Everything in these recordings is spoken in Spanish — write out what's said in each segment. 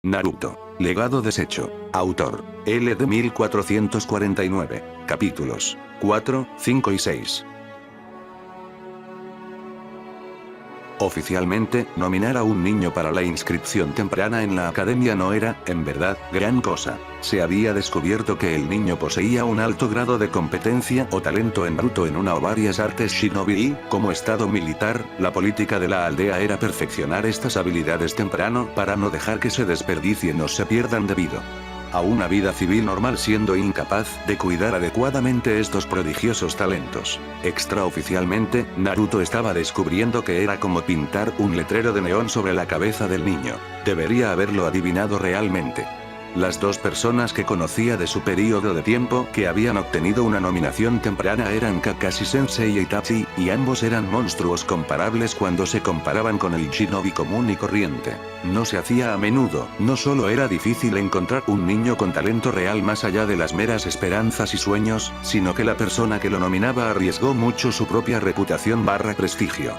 Naruto. Legado deshecho. Autor. LD 1449. Capítulos 4, 5 y 6. Oficialmente, nominar a un niño para la inscripción temprana en la academia no era, en verdad, gran cosa. Se había descubierto que el niño poseía un alto grado de competencia o talento en Naruto en una o varias artes shinobi y, como estado militar, la política de la aldea era perfeccionar estas habilidades temprano para no dejar que se desperdicien o se pierdan debido a una vida civil normal, siendo incapaz de cuidar adecuadamente estos prodigiosos talentos. Extraoficialmente, Naruto estaba descubriendo que era como pintar un letrero de neón sobre la cabeza del niño. Debería haberlo adivinado realmente. Las dos personas que conocía de su periodo de tiempo que habían obtenido una nominación temprana eran Kakashi Sensei y Itachi, y ambos eran monstruos comparables cuando se comparaban con el shinobi común y corriente. No se hacía a menudo, no solo era difícil encontrar un niño con talento real más allá de las meras esperanzas y sueños, sino que la persona que lo nominaba arriesgó mucho su propia reputación / prestigio.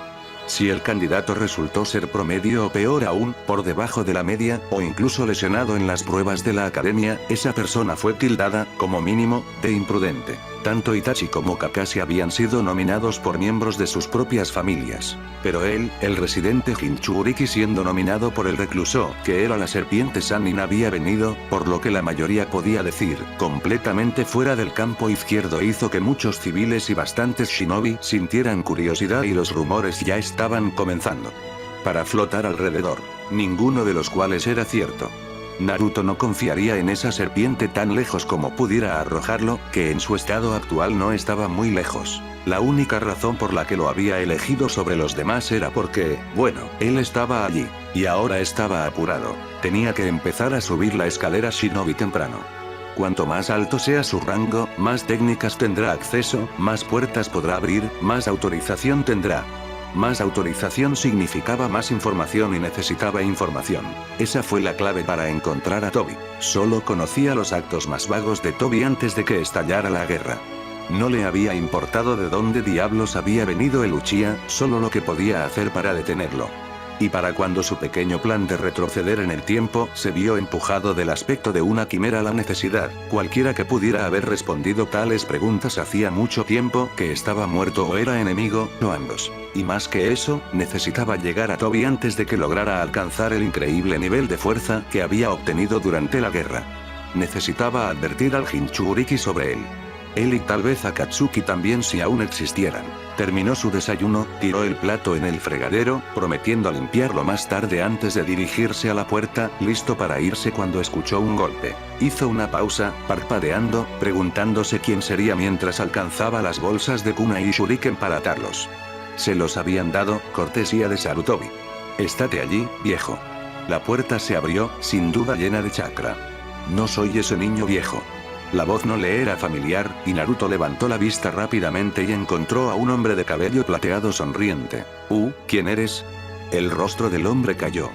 Si el candidato resultó ser promedio o peor aún, por debajo de la media, o incluso lesionado en las pruebas de la academia, esa persona fue tildada, como mínimo, de imprudente. Tanto Itachi como Kakashi habían sido nominados por miembros de sus propias familias. Pero él, el residente Jinchuriki, siendo nominado por el recluso, que era la serpiente Sannin, había venido, por lo que la mayoría podía decir, completamente fuera del campo izquierdo, hizo que muchos civiles y bastantes shinobi sintieran curiosidad y los rumores ya estaban comenzando para flotar alrededor, ninguno de los cuales era cierto. Naruto no confiaría en esa serpiente tan lejos como pudiera arrojarlo, que en su estado actual no estaba muy lejos. La única razón por la que lo había elegido sobre los demás era porque, bueno, él estaba allí, y ahora estaba apurado. Tenía que empezar a subir la escalera shinobi temprano. Cuanto más alto sea su rango, más técnicas tendrá acceso, más puertas podrá abrir, más autorización tendrá. Más autorización significaba más información y necesitaba información. Esa fue la clave para encontrar a Tobi. Solo conocía los actos más vagos de Tobi antes de que estallara la guerra. No le había importado de dónde diablos había venido el Uchiha, solo lo que podía hacer para detenerlo. Y para cuando su pequeño plan de retroceder en el tiempo se vio empujado del aspecto de una quimera a la necesidad, cualquiera que pudiera haber respondido tales preguntas hacía mucho tiempo que estaba muerto o era enemigo, o ambos. Y más que eso, necesitaba llegar a Tobi antes de que lograra alcanzar el increíble nivel de fuerza que había obtenido durante la guerra. Necesitaba advertir al Jinchuriki sobre él. Él y tal vez Akatsuki también, si aún existieran. Terminó su desayuno, tiró el plato en el fregadero, prometiendo limpiarlo más tarde antes de dirigirse a la puerta, listo para irse cuando escuchó un golpe. Hizo una pausa, parpadeando, preguntándose quién sería mientras alcanzaba las bolsas de kunai y shuriken para atarlos. Se los habían dado, cortesía de Sarutobi. «Estate allí, viejo». La puerta se abrió, sin duda llena de chakra. «No soy ese niño viejo». La voz no le era familiar, y Naruto levantó la vista rápidamente y encontró a un hombre de cabello plateado sonriente. ¿Quién eres?» El rostro del hombre cayó.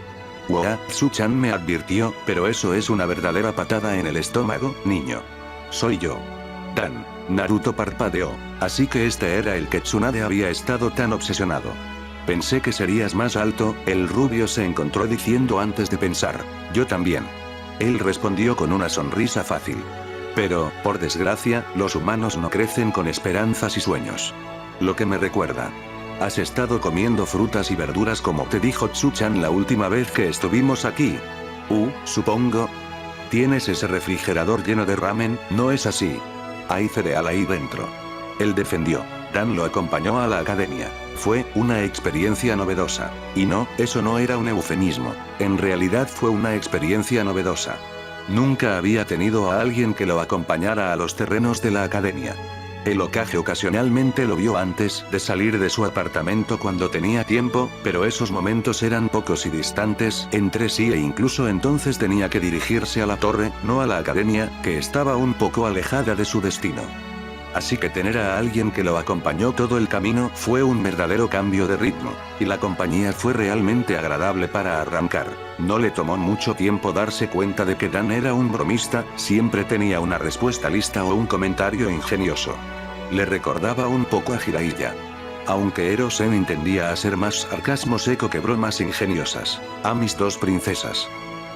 Tsu-chan me advirtió, pero eso es una verdadera patada en el estómago, niño. Soy yo. Dan. Naruto parpadeó. Así que este era el que Tsunade había estado tan obsesionado. Pensé que serías más alto, el rubio se encontró diciendo antes de pensar. Yo también. Él respondió con una sonrisa fácil. Pero, por desgracia, los humanos no crecen con esperanzas y sueños. Lo que me recuerda. ¿Has estado comiendo frutas y verduras como te dijo Tsu-chan la última vez que estuvimos aquí? Supongo. ¿Tienes ese refrigerador lleno de ramen? No es así. Hay cereal ahí dentro. Él defendió. Dan lo acompañó a la academia. Fue una experiencia novedosa. Y no, eso no era un eufemismo. En realidad fue una experiencia novedosa. Nunca había tenido a alguien que lo acompañara a los terrenos de la academia. El Hokage ocasionalmente lo vio antes de salir de su apartamento cuando tenía tiempo, pero esos momentos eran pocos y distantes entre sí, e incluso entonces tenía que dirigirse a la torre, no a la academia, que estaba un poco alejada de su destino. Así que tener a alguien que lo acompañó todo el camino fue un verdadero cambio de ritmo, y la compañía fue realmente agradable para arrancar. No le tomó mucho tiempo darse cuenta de que Dan era un bromista, siempre tenía una respuesta lista o un comentario ingenioso. Le recordaba un poco a Jiraiya. Aunque Ero-sen tendía a ser más sarcasmo seco que bromas ingeniosas. A mis dos princesas.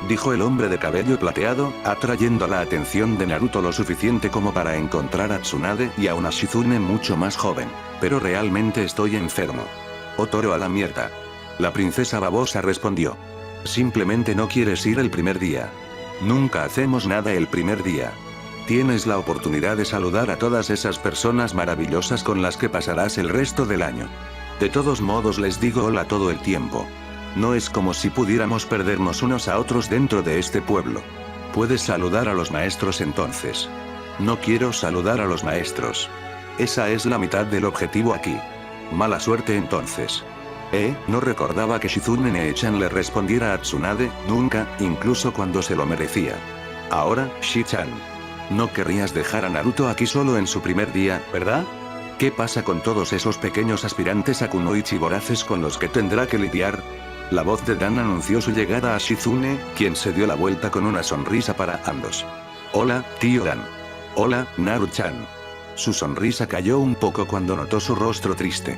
dijo el hombre de cabello plateado, atrayendo la atención de Naruto lo suficiente como para encontrar a Tsunade y a una Shizune mucho más joven. Pero realmente estoy enfermo. Otoro a la mierda. La princesa babosa respondió. Simplemente no quieres ir el primer día. Nunca hacemos nada el primer día. Tienes la oportunidad de saludar a todas esas personas maravillosas con las que pasarás el resto del año. De todos modos les digo hola todo el tiempo. No es como si pudiéramos perdernos unos a otros dentro de este pueblo. Puedes saludar a los maestros entonces. No quiero saludar a los maestros. Esa es la mitad del objetivo aquí. Mala suerte entonces. No recordaba que Shizune Nee-chan le respondiera a Tsunade, nunca, incluso cuando se lo merecía. Ahora, Shi-chan. No querrías dejar a Naruto aquí solo en su primer día, ¿verdad? ¿Qué pasa con todos esos pequeños aspirantes a kunoichi voraces con los que tendrá que lidiar? La voz de Dan anunció su llegada a Shizune, quien se dio la vuelta con una sonrisa para ambos. Hola, tío Dan. Hola, Naru-chan. Su sonrisa cayó un poco cuando notó su rostro triste.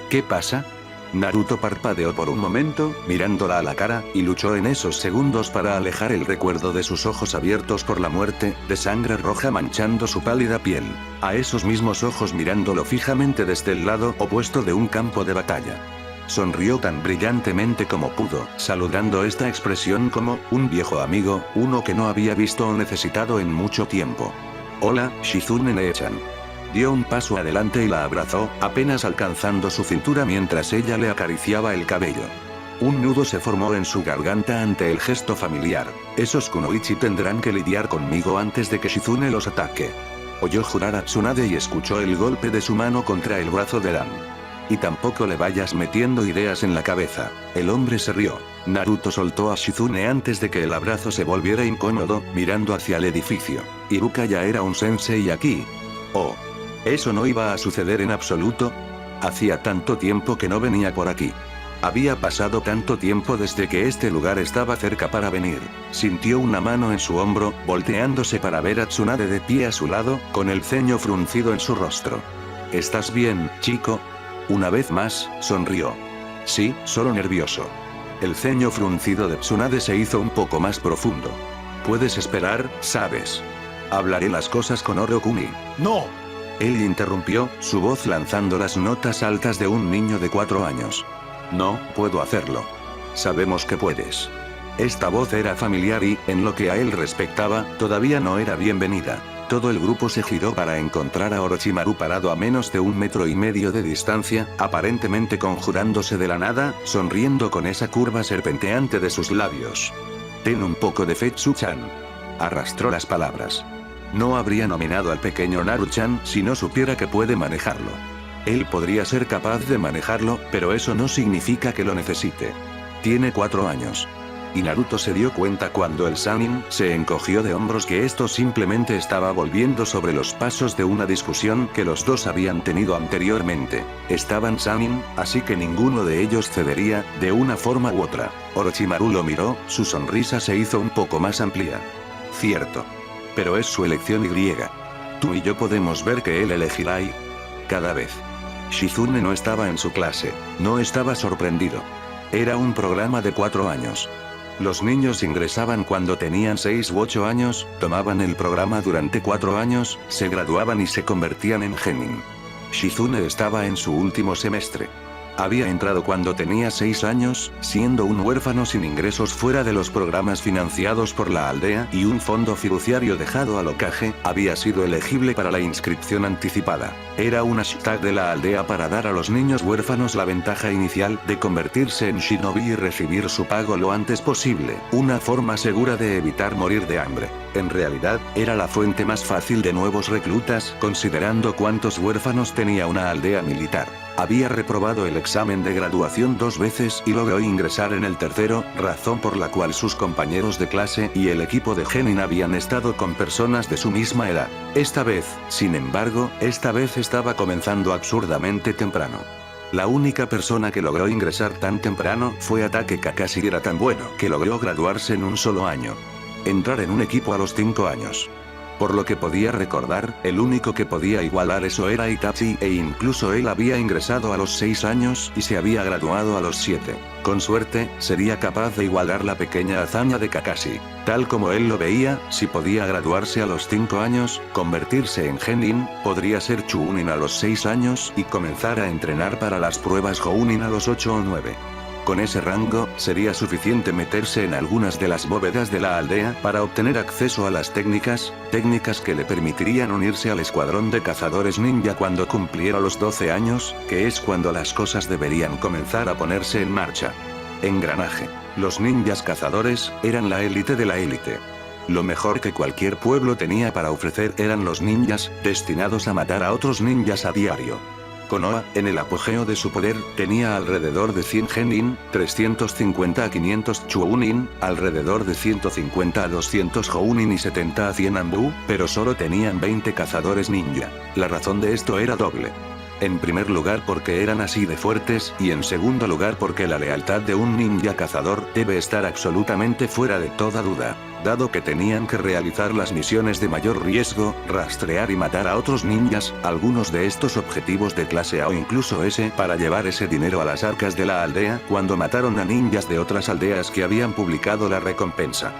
¿Qué pasa? Naruto parpadeó por un momento, mirándola a la cara, y luchó en esos segundos para alejar el recuerdo de sus ojos abiertos por la muerte, de sangre roja manchando su pálida piel. A esos mismos ojos mirándolo fijamente desde el lado opuesto de un campo de batalla. Sonrió tan brillantemente como pudo, saludando esta expresión como un viejo amigo, uno que no había visto o necesitado en mucho tiempo. Hola, Shizune Nee-chan. Dio un paso adelante y la abrazó, apenas alcanzando su cintura mientras ella le acariciaba el cabello. Un nudo se formó en su garganta ante el gesto familiar. Esos kunoichi tendrán que lidiar conmigo antes de que Shizune los ataque. Oyó jurar a Tsunade y escuchó el golpe de su mano contra el brazo de Dan. Y tampoco le vayas metiendo ideas en la cabeza. El hombre se rió. Naruto soltó a Shizune antes de que el abrazo se volviera incómodo, mirando hacia el edificio. Iruka ya era un sensei aquí. Oh. ¿Eso no iba a suceder en absoluto? Hacía tanto tiempo que no venía por aquí. Había pasado tanto tiempo desde que este lugar estaba cerca para venir. Sintió una mano en su hombro, volteándose para ver a Tsunade de pie a su lado, con el ceño fruncido en su rostro. ¿Estás bien, chico? Una vez más, sonrió. Sí, solo nervioso. El ceño fruncido de Tsunade se hizo un poco más profundo. Puedes esperar, ¿sabes? Hablaré las cosas con Oro-kuni. ¡No! Él interrumpió, su voz lanzando las notas altas de un niño de 4 años. No, puedo hacerlo. Sabemos que puedes. Esta voz era familiar y, en lo que a él respectaba, todavía no era bienvenida. Todo el grupo se giró para encontrar a Orochimaru parado a menos de 1,5 metros de distancia, aparentemente conjurándose de la nada, sonriendo con esa curva serpenteante de sus labios. Ten un poco de fe, Tsu-chan. Arrastró las palabras. No habría nominado al pequeño Naru-chan si no supiera que puede manejarlo. Él podría ser capaz de manejarlo, pero eso no significa que lo necesite. Tiene 4 años. Y Naruto se dio cuenta cuando el Sannin se encogió de hombros que esto simplemente estaba volviendo sobre los pasos de una discusión que los dos habían tenido anteriormente. Estaban Sannin, así que ninguno de ellos cedería, de una forma u otra. Orochimaru lo miró, su sonrisa se hizo un poco más amplia. Cierto. Pero es su elección y. Tú y yo podemos ver que él elegirá y. Cada vez. Shizune no estaba en su clase, no estaba sorprendido. Era un programa de 4 años. Los niños ingresaban cuando tenían 6 u 8 años, tomaban el programa durante 4 años, se graduaban y se convertían en genin. Shizune estaba en su último semestre. Había entrado cuando tenía 6 años, siendo un huérfano sin ingresos fuera de los programas financiados por la aldea y un fondo fiduciario dejado al Hokage, había sido elegible para la inscripción anticipada. Era una hashtag de la aldea para dar a los niños huérfanos la ventaja inicial de convertirse en shinobi y recibir su pago lo antes posible, una forma segura de evitar morir de hambre. En realidad, era la fuente más fácil de nuevos reclutas, considerando cuántos huérfanos tenía una aldea militar. Había reprobado el examen de graduación 2 veces y logró ingresar en el tercero, razón por la cual sus compañeros de clase y el equipo de genin habían estado con personas de su misma edad. Esta vez, sin embargo, estaba comenzando absurdamente temprano. La única persona que logró ingresar tan temprano fue Atake Kakashi y era tan bueno que logró graduarse en un solo año. Entrar en un equipo a los 5 años. Por lo que podía recordar, el único que podía igualar eso era Itachi, e incluso él había ingresado a los 6 años y se había graduado a los 7. Con suerte, sería capaz de igualar la pequeña hazaña de Kakashi. Tal como él lo veía, si podía graduarse a los 5 años, convertirse en Genin, podría ser Chunin a los 6 años y comenzar a entrenar para las pruebas Jounin a los 8 o 9. Con ese rango, sería suficiente meterse en algunas de las bóvedas de la aldea para obtener acceso a las técnicas que le permitirían unirse al escuadrón de cazadores ninja cuando cumpliera los 12 años, que es cuando las cosas deberían comenzar a ponerse en marcha. Engranaje. Los ninjas cazadores eran la élite de la élite. Lo mejor que cualquier pueblo tenía para ofrecer eran los ninjas, destinados a matar a otros ninjas a diario. Konoha, en el apogeo de su poder, tenía alrededor de 100 Genin, 350 a 500 Chunin, alrededor de 150 a 200 Jounin y 70 a 100 Anbu, pero solo tenían 20 cazadores ninja. La razón de esto era doble. En primer lugar porque eran así de fuertes, y en segundo lugar porque la lealtad de un ninja cazador debe estar absolutamente fuera de toda duda. Dado que tenían que realizar las misiones de mayor riesgo, rastrear y matar a otros ninjas, algunos de estos objetivos de clase A o incluso S, para llevar ese dinero a las arcas de la aldea, cuando mataron a ninjas de otras aldeas que habían publicado la recompensa.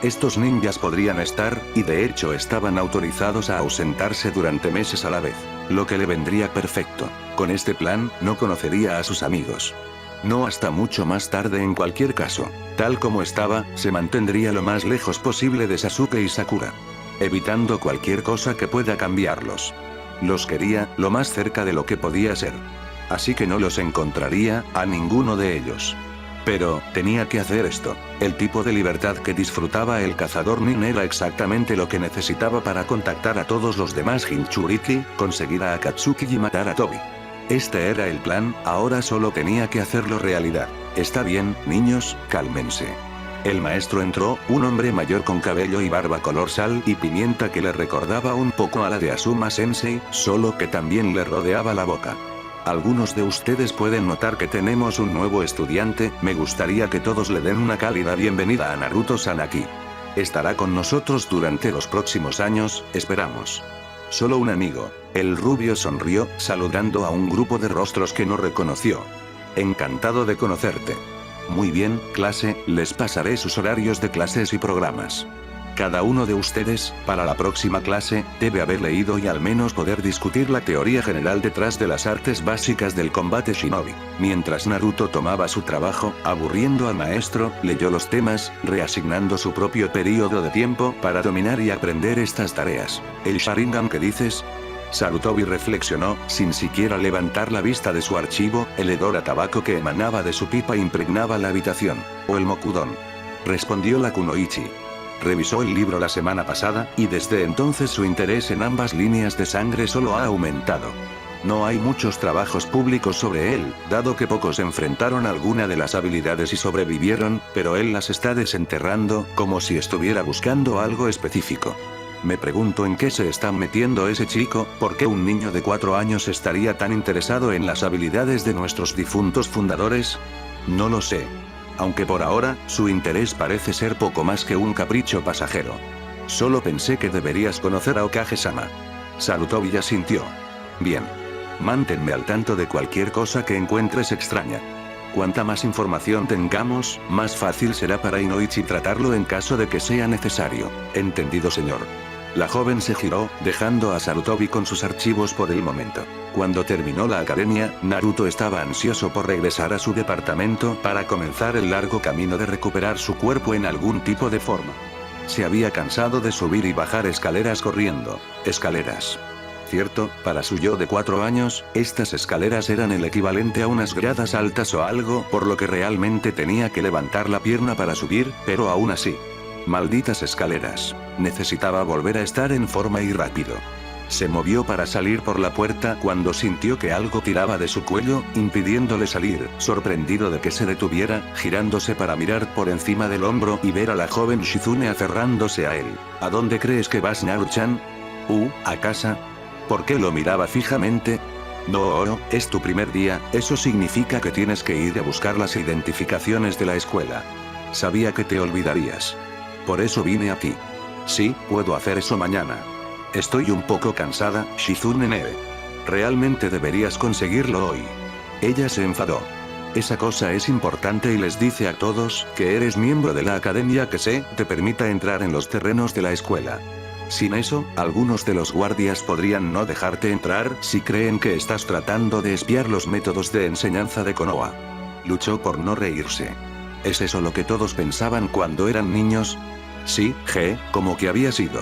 Estos ninjas podrían estar, y de hecho estaban autorizados a ausentarse durante meses a la vez. Lo que le vendría perfecto. Con este plan, no conocería a sus amigos. No hasta mucho más tarde en cualquier caso. Tal como estaba, se mantendría lo más lejos posible de Sasuke y Sakura. Evitando cualquier cosa que pueda cambiarlos. Los quería, lo más cerca de lo que podía ser. Así que no los encontraría, a ninguno de ellos. Pero, tenía que hacer esto. El tipo de libertad que disfrutaba el cazador nin era exactamente lo que necesitaba para contactar a todos los demás Jinchuriki, conseguir a Akatsuki y matar a Tobi. Este era el plan, ahora solo tenía que hacerlo realidad. Está bien, niños, cálmense. El maestro entró, un hombre mayor con cabello y barba color sal y pimienta que le recordaba un poco a la de Asuma Sensei, solo que también le rodeaba la boca. Algunos de ustedes pueden notar que tenemos un nuevo estudiante, me gustaría que todos le den una cálida bienvenida a Naruto-san aquí. Estará con nosotros durante los próximos años, esperamos. Solo un amigo. El rubio sonrió, saludando a un grupo de rostros que no reconoció. Encantado de conocerte. Muy bien, clase, les pasaré sus horarios de clases y programas. Cada uno de ustedes, para la próxima clase, debe haber leído y al menos poder discutir la teoría general detrás de las artes básicas del combate shinobi. Mientras Naruto tomaba su trabajo, aburriendo al maestro, leyó los temas, reasignando su propio periodo de tiempo para dominar y aprender estas tareas. ¿El Sharingan que dices? Sarutobi reflexionó, sin siquiera levantar la vista de su archivo, el hedor a tabaco que emanaba de su pipa impregnaba la habitación. ¿O el Mokudon? Respondió la Kunoichi. Revisó el libro la semana pasada, y desde entonces su interés en ambas líneas de sangre solo ha aumentado. No hay muchos trabajos públicos sobre él, dado que pocos enfrentaron alguna de las habilidades y sobrevivieron, pero él las está desenterrando, como si estuviera buscando algo específico. Me pregunto en qué se está metiendo ese chico, ¿por qué un niño de 4 años estaría tan interesado en las habilidades de nuestros difuntos fundadores? No lo sé. Aunque por ahora, su interés parece ser poco más que un capricho pasajero. Solo pensé que deberías conocer a Okage-sama. Sarutobi asintió. Bien. Manténme al tanto de cualquier cosa que encuentres extraña. Cuanta más información tengamos, más fácil será para Inoichi tratarlo en caso de que sea necesario. Entendido, señor. La joven se giró, dejando a Sarutobi con sus archivos por el momento. Cuando terminó la academia, Naruto estaba ansioso por regresar a su departamento para comenzar el largo camino de recuperar su cuerpo en algún tipo de forma. Se había cansado de subir y bajar escaleras corriendo. Escaleras. Cierto, para su yo de 4 años, estas escaleras eran el equivalente a unas gradas altas o algo, por lo que realmente tenía que levantar la pierna para subir, pero aún así. Malditas escaleras. Necesitaba volver a estar en forma y rápido. Se movió para salir por la puerta cuando sintió que algo tiraba de su cuello, impidiéndole salir, sorprendido de que se detuviera, girándose para mirar por encima del hombro y ver a la joven Shizune aferrándose a él. ¿A dónde crees que vas, Naru-chan? ¿A casa? ¿Por qué lo miraba fijamente? No, es tu primer día, eso significa que tienes que ir a buscar las identificaciones de la escuela. Sabía que te olvidarías. Por eso vine aquí. Sí, puedo hacer eso mañana. Estoy un poco cansada, Shizune Nebe. Realmente deberías conseguirlo hoy. Ella se enfadó. Esa cosa es importante y les dice a todos que eres miembro de la academia que te permita entrar en los terrenos de la escuela. Sin eso, algunos de los guardias podrían no dejarte entrar si creen que estás tratando de espiar los métodos de enseñanza de Konoha. Luchó por no reírse. ¿Es eso lo que todos pensaban cuando eran niños? Sí, como que había sido.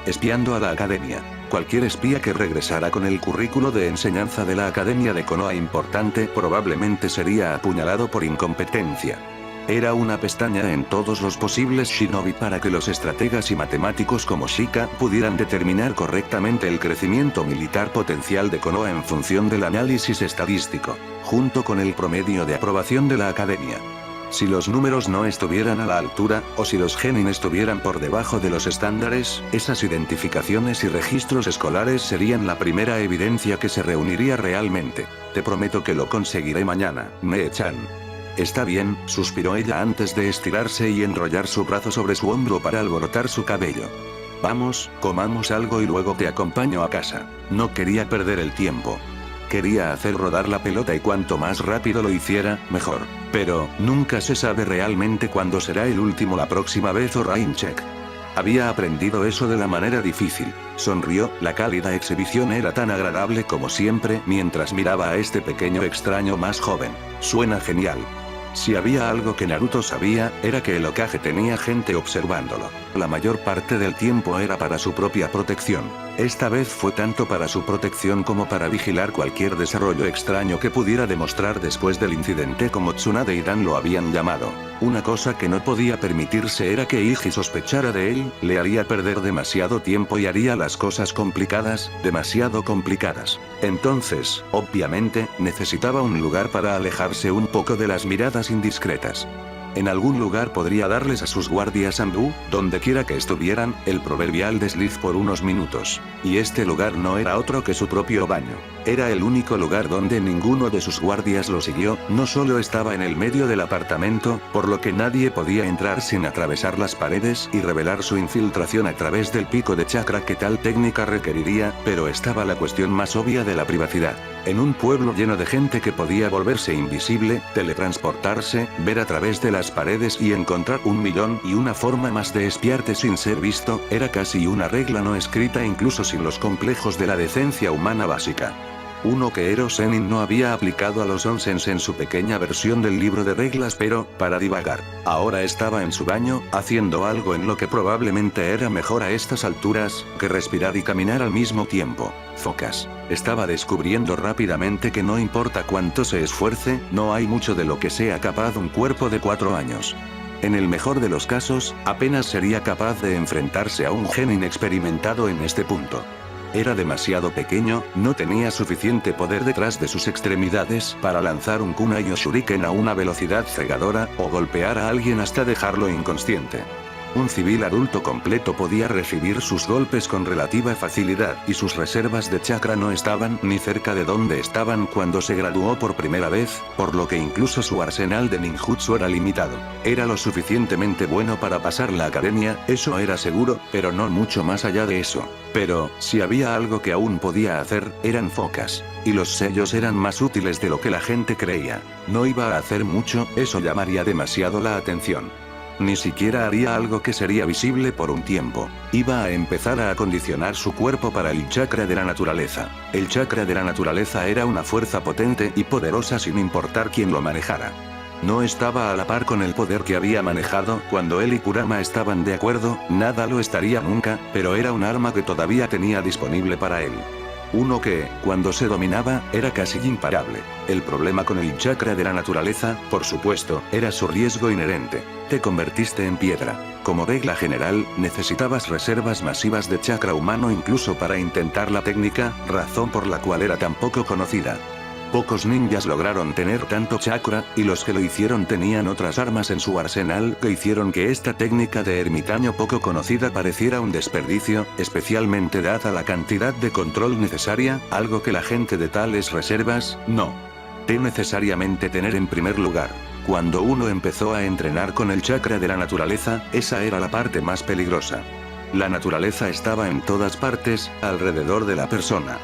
Espiando a la academia. Cualquier espía que regresara con el currículo de enseñanza de la academia de Konoha importante probablemente sería apuñalado por incompetencia. Era una pestaña en todos los posibles shinobi para que los estrategas y matemáticos como Shika pudieran determinar correctamente el crecimiento militar potencial de Konoha en función del análisis estadístico, junto con el promedio de aprobación de la academia. Si los números no estuvieran a la altura, o si los genin estuvieran por debajo de los estándares, esas identificaciones y registros escolares serían la primera evidencia que se reuniría realmente. Te prometo que lo conseguiré mañana, Mee-chan. Está bien, suspiró ella antes de estirarse y enrollar su brazo sobre su hombro para alborotar su cabello. Vamos, comamos algo y luego te acompaño a casa. No quería perder el tiempo. Quería hacer rodar la pelota y cuanto más rápido lo hiciera, mejor. Pero, nunca se sabe realmente cuándo será el último la próxima vez o Raincheck. Había aprendido eso de la manera difícil. Sonrió, la cálida exhibición era tan agradable como siempre mientras miraba a este pequeño extraño más joven. Suena genial. Si había algo que Naruto sabía, era que el Hokage tenía gente observándolo. La mayor parte del tiempo era para su propia protección. Esta vez fue tanto para su protección como para vigilar cualquier desarrollo extraño que pudiera demostrar después del incidente como Tsunade y Dan lo habían llamado. Una cosa que no podía permitirse era que Iji sospechara de él, le haría perder demasiado tiempo y haría las cosas complicadas, demasiado complicadas. Entonces, obviamente, necesitaba un lugar para alejarse un poco de las miradas indiscretas. En algún lugar podría darles a sus guardias Ambu, donde quiera que estuvieran, el proverbial desliz por unos minutos. Y este lugar no era otro que su propio baño. Era el único lugar donde ninguno de sus guardias lo siguió, no solo estaba en el medio del apartamento, por lo que nadie podía entrar sin atravesar las paredes y revelar su infiltración a través del pico de chakra que tal técnica requeriría, pero estaba la cuestión más obvia de la privacidad. En un pueblo lleno de gente que podía volverse invisible, teletransportarse, ver a través de las paredes y encontrar 1.000.001 forma más de espiarte sin ser visto, era casi una regla no escrita incluso sin los complejos de la decencia humana básica. Uno que Ero Sennin no había aplicado a los onsens en su pequeña versión del libro de reglas pero, para divagar, ahora estaba en su baño, haciendo algo en lo que probablemente era mejor a estas alturas, que respirar y caminar al mismo tiempo. Focas. Estaba descubriendo rápidamente que no importa cuánto se esfuerce, no hay mucho de lo que sea capaz un cuerpo de 4 años. En el mejor de los casos, apenas sería capaz de enfrentarse a un gen inexperimentado en este punto. Era demasiado pequeño, no tenía suficiente poder detrás de sus extremidades para lanzar un kunai o shuriken a una velocidad cegadora, o golpear a alguien hasta dejarlo inconsciente. Un civil adulto completo podía recibir sus golpes con relativa facilidad, y sus reservas de chakra no estaban ni cerca de donde estaban cuando se graduó por primera vez, por lo que incluso su arsenal de ninjutsu era limitado. Era lo suficientemente bueno para pasar la academia, eso era seguro, pero no mucho más allá de eso. Pero, si había algo que aún podía hacer, eran focas. Y los sellos eran más útiles de lo que la gente creía. No iba a hacer mucho, eso llamaría demasiado la atención. Ni siquiera haría algo que sería visible por un tiempo. Iba a empezar a acondicionar su cuerpo para el chakra de la naturaleza. El chakra de la naturaleza era una fuerza potente y poderosa sin importar quién lo manejara. No estaba a la par con el poder que había manejado cuando él y Kurama estaban de acuerdo, nada lo estaría nunca, pero era un arma que todavía tenía disponible para él. Uno que, cuando se dominaba, era casi imparable. El problema con el chakra de la naturaleza, por supuesto, era su riesgo inherente. Te convertiste en piedra. Como regla general, necesitabas reservas masivas de chakra humano incluso para intentar la técnica, razón por la cual era tan poco conocida. Pocos ninjas lograron tener tanto chakra, y los que lo hicieron tenían otras armas en su arsenal que hicieron que esta técnica de ermitaño poco conocida pareciera un desperdicio, especialmente dada la cantidad de control necesaria, algo que la gente de tales reservas, no. Te necesariamente tener en primer lugar. Cuando uno empezó a entrenar con el chakra de la naturaleza, esa era la parte más peligrosa. La naturaleza estaba en todas partes, alrededor de la persona.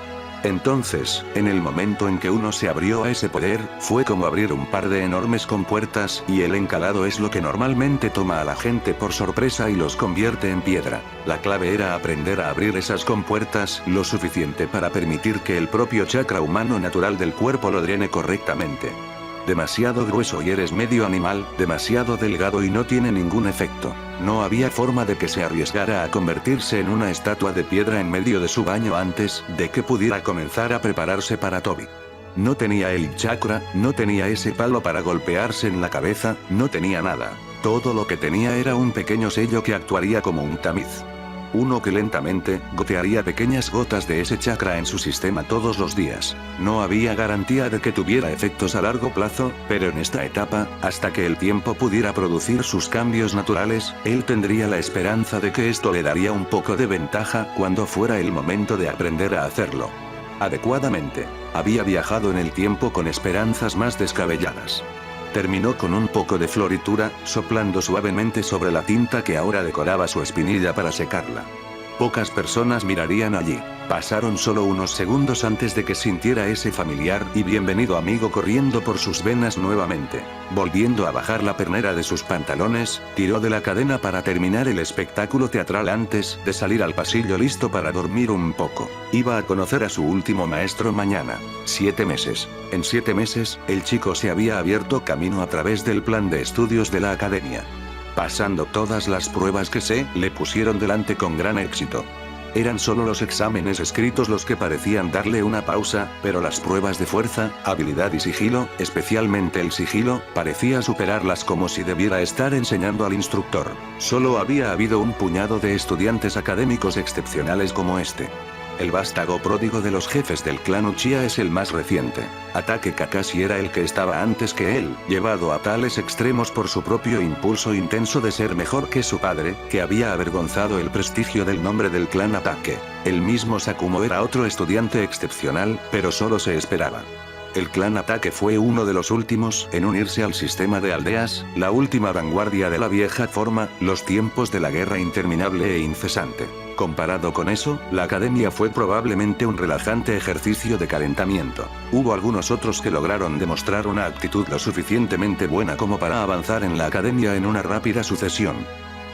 Entonces, en el momento en que uno se abrió a ese poder, fue como abrir un par de enormes compuertas, y el encalado es lo que normalmente toma a la gente por sorpresa y los convierte en piedra. La clave era aprender a abrir esas compuertas lo suficiente para permitir que el propio chakra humano natural del cuerpo lo drene correctamente. Demasiado grueso y eres medio animal, demasiado delgado y no tiene ningún efecto. No había forma de que se arriesgara a convertirse en una estatua de piedra en medio de su baño antes de que pudiera comenzar a prepararse para Toby. No tenía el chakra, no tenía ese palo para golpearse en la cabeza, no tenía nada. Todo lo que tenía era un pequeño sello que actuaría como un tamiz. Uno que lentamente gotearía pequeñas gotas de ese chakra en su sistema todos los días. No había garantía de que tuviera efectos a largo plazo, pero en esta etapa, hasta que el tiempo pudiera producir sus cambios naturales, él tendría la esperanza de que esto le daría un poco de ventaja cuando fuera el momento de aprender a hacerlo adecuadamente. Había viajado en el tiempo con esperanzas más descabelladas. Terminó con un poco de floritura, soplando suavemente sobre la tinta que ahora decoraba su espinilla para secarla. Pocas personas mirarían allí. Pasaron solo unos segundos antes de que sintiera ese familiar y bienvenido amigo corriendo por sus venas nuevamente. Volviendo a bajar la pernera de sus pantalones, tiró de la cadena para terminar el espectáculo teatral antes de salir al pasillo listo para dormir un poco. Iba a conocer a su último maestro mañana. 7 meses. En 7 meses, el chico se había abierto camino a través del plan de estudios de la academia. Pasando todas las pruebas que se le pusieron delante con gran éxito. Eran solo los exámenes escritos los que parecían darle una pausa, pero las pruebas de fuerza, habilidad y sigilo, especialmente el sigilo, parecía superarlas como si debiera estar enseñando al instructor. Solo había habido un puñado de estudiantes académicos excepcionales como este. El vástago pródigo de los jefes del clan Uchiha es el más reciente. Ataque Kakashi era el que estaba antes que él, llevado a tales extremos por su propio impulso intenso de ser mejor que su padre, que había avergonzado el prestigio del nombre del clan Ataque. El mismo Sakumo era otro estudiante excepcional, pero solo se esperaba. El clan Ataque fue uno de los últimos en unirse al sistema de aldeas, la última vanguardia de la vieja forma, los tiempos de la guerra interminable e incesante. Comparado con eso, la academia fue probablemente un relajante ejercicio de calentamiento. Hubo algunos otros que lograron demostrar una actitud lo suficientemente buena como para avanzar en la academia en una rápida sucesión.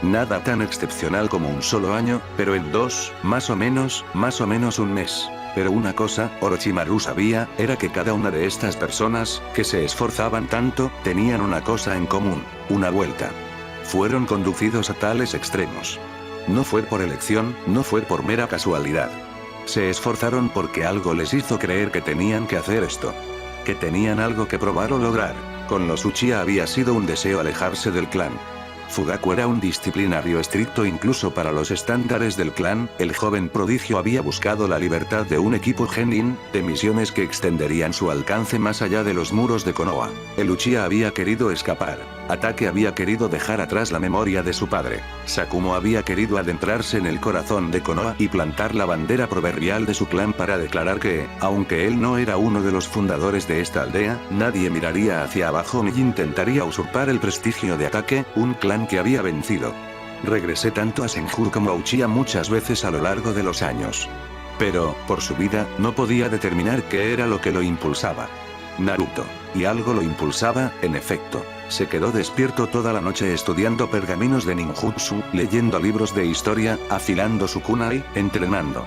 Nada tan excepcional como un solo año, pero en 2, más o menos un mes. Pero una cosa, Orochimaru sabía, era que cada una de estas personas, que se esforzaban tanto, tenían una cosa en común, una vuelta. Fueron conducidos a tales extremos. No fue por elección, no fue por mera casualidad. Se esforzaron porque algo les hizo creer que tenían que hacer esto. Que tenían algo que probar o lograr. Con los Uchiha había sido un deseo alejarse del clan. Fugaku era un disciplinario estricto incluso para los estándares del clan, el joven prodigio había buscado la libertad de un equipo genin, de misiones que extenderían su alcance más allá de los muros de Konoha. El Uchiha había querido escapar. Ataque había querido dejar atrás la memoria de su padre. Sakumo había querido adentrarse en el corazón de Konoha y plantar la bandera proverbial de su clan para declarar que, aunque él no era uno de los fundadores de esta aldea, nadie miraría hacia abajo ni intentaría usurpar el prestigio de Ataque, un clan que había vencido. Regresé tanto a Senjutsu como a Uchiha muchas veces a lo largo de los años. Pero, por su vida, no podía determinar qué era lo que lo impulsaba. Naruto. Y algo lo impulsaba, en efecto. Se quedó despierto toda la noche estudiando pergaminos de ninjutsu, leyendo libros de historia, afilando su kunai, entrenando.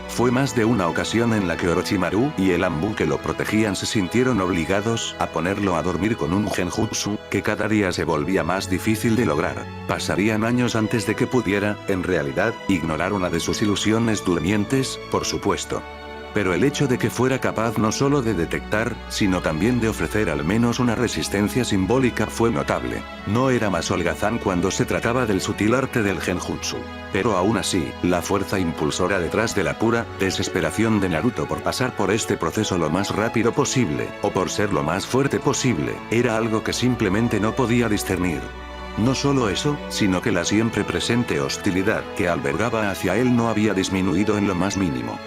Fue más de una ocasión en la que Orochimaru y el Anbu que lo protegían se sintieron obligados a ponerlo a dormir con un genjutsu, que cada día se volvía más difícil de lograr. Pasarían años antes de que pudiera, en realidad, ignorar una de sus ilusiones durmientes, por supuesto. Pero el hecho de que fuera capaz no solo de detectar, sino también de ofrecer al menos una resistencia simbólica fue notable. No era más holgazán cuando se trataba del sutil arte del genjutsu. Pero aún así, la fuerza impulsora detrás de la pura desesperación de Naruto por pasar por este proceso lo más rápido posible, o por ser lo más fuerte posible, era algo que simplemente no podía discernir. No solo eso, sino que la siempre presente hostilidad que albergaba hacia él no había disminuido en lo más mínimo.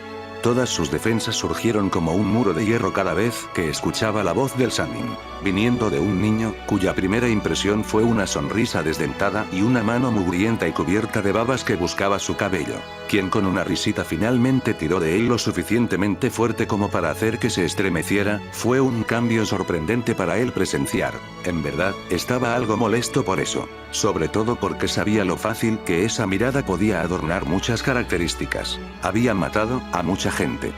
Todas sus defensas surgieron como un muro de hierro cada vez que escuchaba la voz del Sannin. Viniendo de un niño, cuya primera impresión fue una sonrisa desdentada y una mano mugrienta y cubierta de babas que buscaba su cabello. Quien con una risita finalmente tiró de él lo suficientemente fuerte como para hacer que se estremeciera, fue un cambio sorprendente para él presenciar. En verdad, estaba algo molesto por eso. Sobre todo porque sabía lo fácil que esa mirada podía adornar muchas características. Había matado a mucha gente.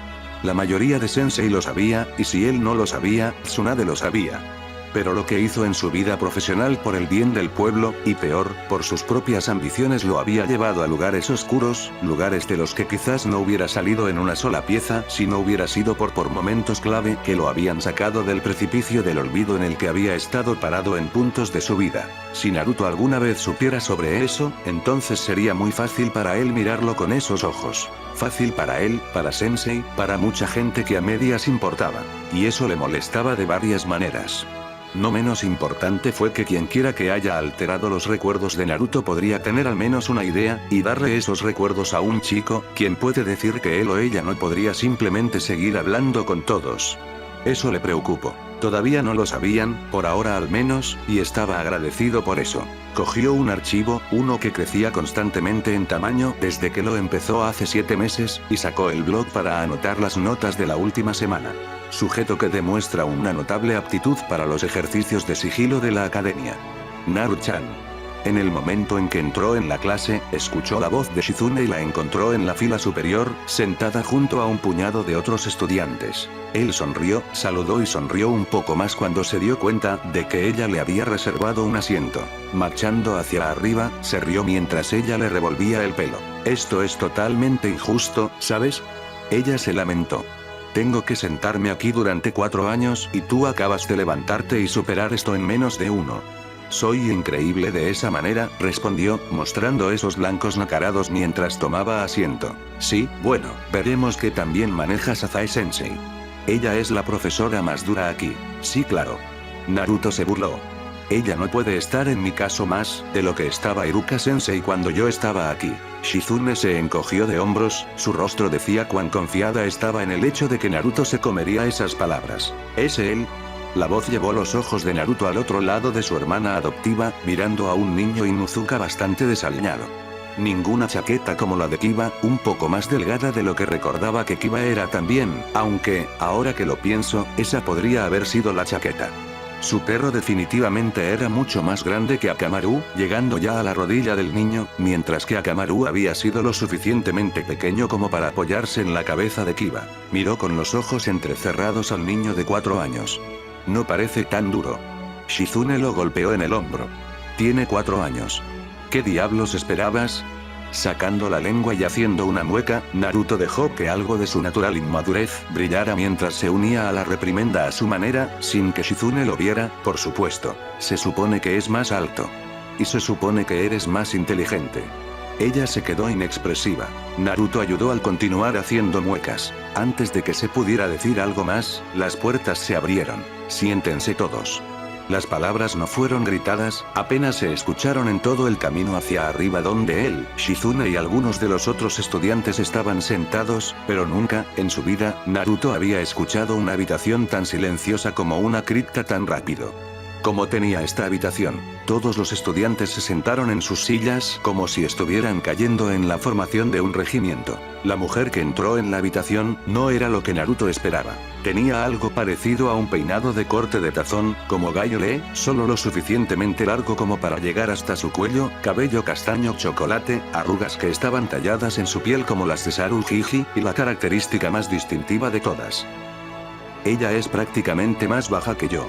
La mayoría de Sensei lo sabía, y si él no lo sabía, Tsunade lo sabía. Pero lo que hizo en su vida profesional por el bien del pueblo, y peor, por sus propias ambiciones lo había llevado a lugares oscuros, lugares de los que quizás no hubiera salido en una sola pieza si no hubiera sido por momentos clave que lo habían sacado del precipicio del olvido en el que había estado parado en puntos de su vida. Si Naruto alguna vez supiera sobre eso, entonces sería muy fácil para él mirarlo con esos ojos. Fácil para él, para Sensei, para mucha gente que a medias importaba. Y eso le molestaba de varias maneras. No menos importante fue que quienquiera que haya alterado los recuerdos de Naruto podría tener al menos una idea, y darle esos recuerdos a un chico, quien puede decir que él o ella no podría simplemente seguir hablando con todos. Eso le preocupó. Todavía no lo sabían, por ahora al menos, y estaba agradecido por eso. Cogió un archivo, uno que crecía constantemente en tamaño desde que lo empezó hace 7 meses, y sacó el blog para anotar las notas de la última semana. Sujeto que demuestra una notable aptitud para los ejercicios de sigilo de la academia. Naru-chan. En el momento en que entró en la clase, escuchó la voz de Shizune y la encontró en la fila superior, sentada junto a un puñado de otros estudiantes. Él sonrió, saludó y sonrió un poco más cuando se dio cuenta de que ella le había reservado un asiento. Marchando hacia arriba, se rió mientras ella le revolvía el pelo. Esto es totalmente injusto, ¿sabes? Ella se lamentó. Tengo que sentarme aquí durante 4 años y tú acabas de levantarte y superar esto en menos de 1. Soy increíble de esa manera, respondió, mostrando esos blancos nacarados mientras tomaba asiento. Sí, bueno, veremos que también manejas a Zae Sensei. Ella es la profesora más dura aquí. Sí, claro. Naruto se burló. Ella no puede estar en mi caso más de lo que estaba Iruka Sensei cuando yo estaba aquí. Shizune se encogió de hombros, su rostro decía cuán confiada estaba en el hecho de que Naruto se comería esas palabras. ¿Es él? La voz llevó los ojos de Naruto al otro lado de su hermana adoptiva, mirando a un niño Inuzuka bastante desaliñado. Ninguna chaqueta como la de Kiba, un poco más delgada de lo que recordaba que Kiba era también, aunque, ahora que lo pienso, esa podría haber sido la chaqueta. Su perro definitivamente era mucho más grande que Akamaru, llegando ya a la rodilla del niño, mientras que Akamaru había sido lo suficientemente pequeño como para apoyarse en la cabeza de Kiba. Miró con los ojos entrecerrados al niño de 4 años. No parece tan duro. Shizune lo golpeó en el hombro. Tiene 4 años. ¿Qué diablos esperabas? Sacando la lengua y haciendo una mueca, Naruto dejó que algo de su natural inmadurez brillara mientras se unía a la reprimenda a su manera, sin que Shizune lo viera, por supuesto. Se supone que es más alto. Y se supone que eres más inteligente. Ella se quedó inexpresiva. Naruto ayudó al continuar haciendo muecas. Antes de que se pudiera decir algo más, las puertas se abrieron. Siéntense todos. Las palabras no fueron gritadas, apenas se escucharon en todo el camino hacia arriba donde él, Shizune y algunos de los otros estudiantes estaban sentados, pero nunca, en su vida, Naruto había escuchado una habitación tan silenciosa como una cripta tan rápido. Como tenía esta habitación, todos los estudiantes se sentaron en sus sillas como si estuvieran cayendo en la formación de un regimiento. La mujer que entró en la habitación no era lo que Naruto esperaba. Tenía algo parecido a un peinado de corte de tazón, como Gaio-lee, solo lo suficientemente largo como para llegar hasta su cuello, cabello castaño chocolate, arrugas que estaban talladas en su piel como las de Saruhiji, y la característica más distintiva de todas. Ella es prácticamente más baja que yo.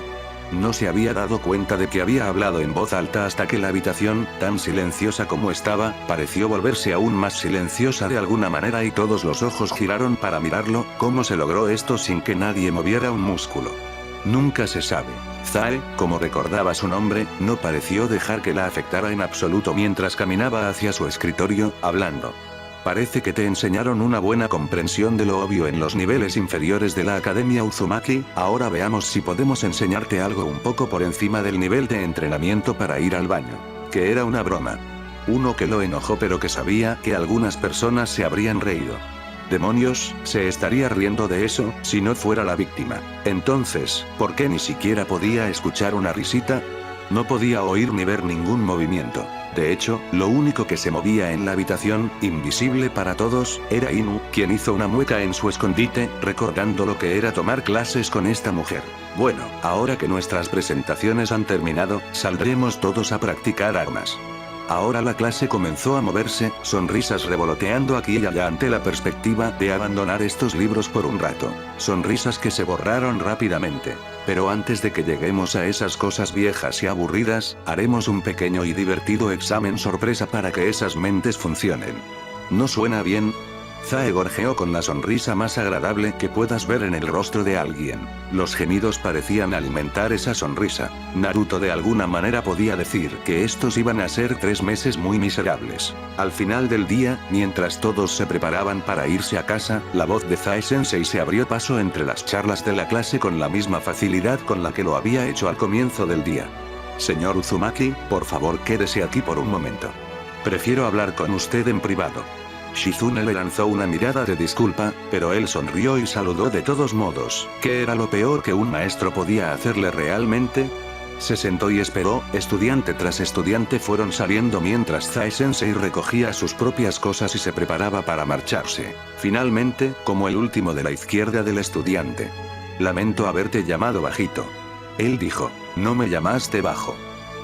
No se había dado cuenta de que había hablado en voz alta hasta que la habitación, tan silenciosa como estaba, pareció volverse aún más silenciosa de alguna manera y todos los ojos giraron para mirarlo. ¿Cómo se logró esto sin que nadie moviera un músculo? Nunca se sabe. Zae, como recordaba su nombre, no pareció dejar que la afectara en absoluto mientras caminaba hacia su escritorio, hablando. Parece que te enseñaron una buena comprensión de lo obvio en los niveles inferiores de la Academia Uzumaki, ahora veamos si podemos enseñarte algo un poco por encima del nivel de entrenamiento para ir al baño. Que era una broma. Uno que lo enojó pero que sabía que algunas personas se habrían reído. Demonios, se estaría riendo de eso, si no fuera la víctima. Entonces, ¿por qué ni siquiera podía escuchar una risita? No podía oír ni ver ningún movimiento. De hecho, lo único que se movía en la habitación, invisible para todos, era Inu, quien hizo una mueca en su escondite, recordando lo que era tomar clases con esta mujer. Bueno, ahora que nuestras presentaciones han terminado, saldremos todos a practicar armas. Ahora la clase comenzó a moverse, sonrisas revoloteando aquí y allá ante la perspectiva de abandonar estos libros por un rato. Sonrisas que se borraron rápidamente. Pero antes de que lleguemos a esas cosas viejas y aburridas, haremos un pequeño y divertido examen sorpresa para que esas mentes funcionen. ¿No suena bien? Zae gorjeó con la sonrisa más agradable que puedas ver en el rostro de alguien. Los gemidos parecían alimentar esa sonrisa. Naruto de alguna manera podía decir que estos iban a ser 3 meses muy miserables. Al final del día, mientras todos se preparaban para irse a casa, la voz de Zae Sensei se abrió paso entre las charlas de la clase con la misma facilidad con la que lo había hecho al comienzo del día. Señor Uzumaki, por favor quédese aquí por un momento. Prefiero hablar con usted en privado. Shizune le lanzó una mirada de disculpa, pero él sonrió y saludó de todos modos. ¿Qué era lo peor que un maestro podía hacerle realmente? Se sentó y esperó, estudiante tras estudiante fueron saliendo mientras Zae Sensei recogía sus propias cosas y se preparaba para marcharse. Finalmente, como el último de la izquierda del estudiante. Lamento haberte llamado bajito. Él dijo, no me llamaste bajo.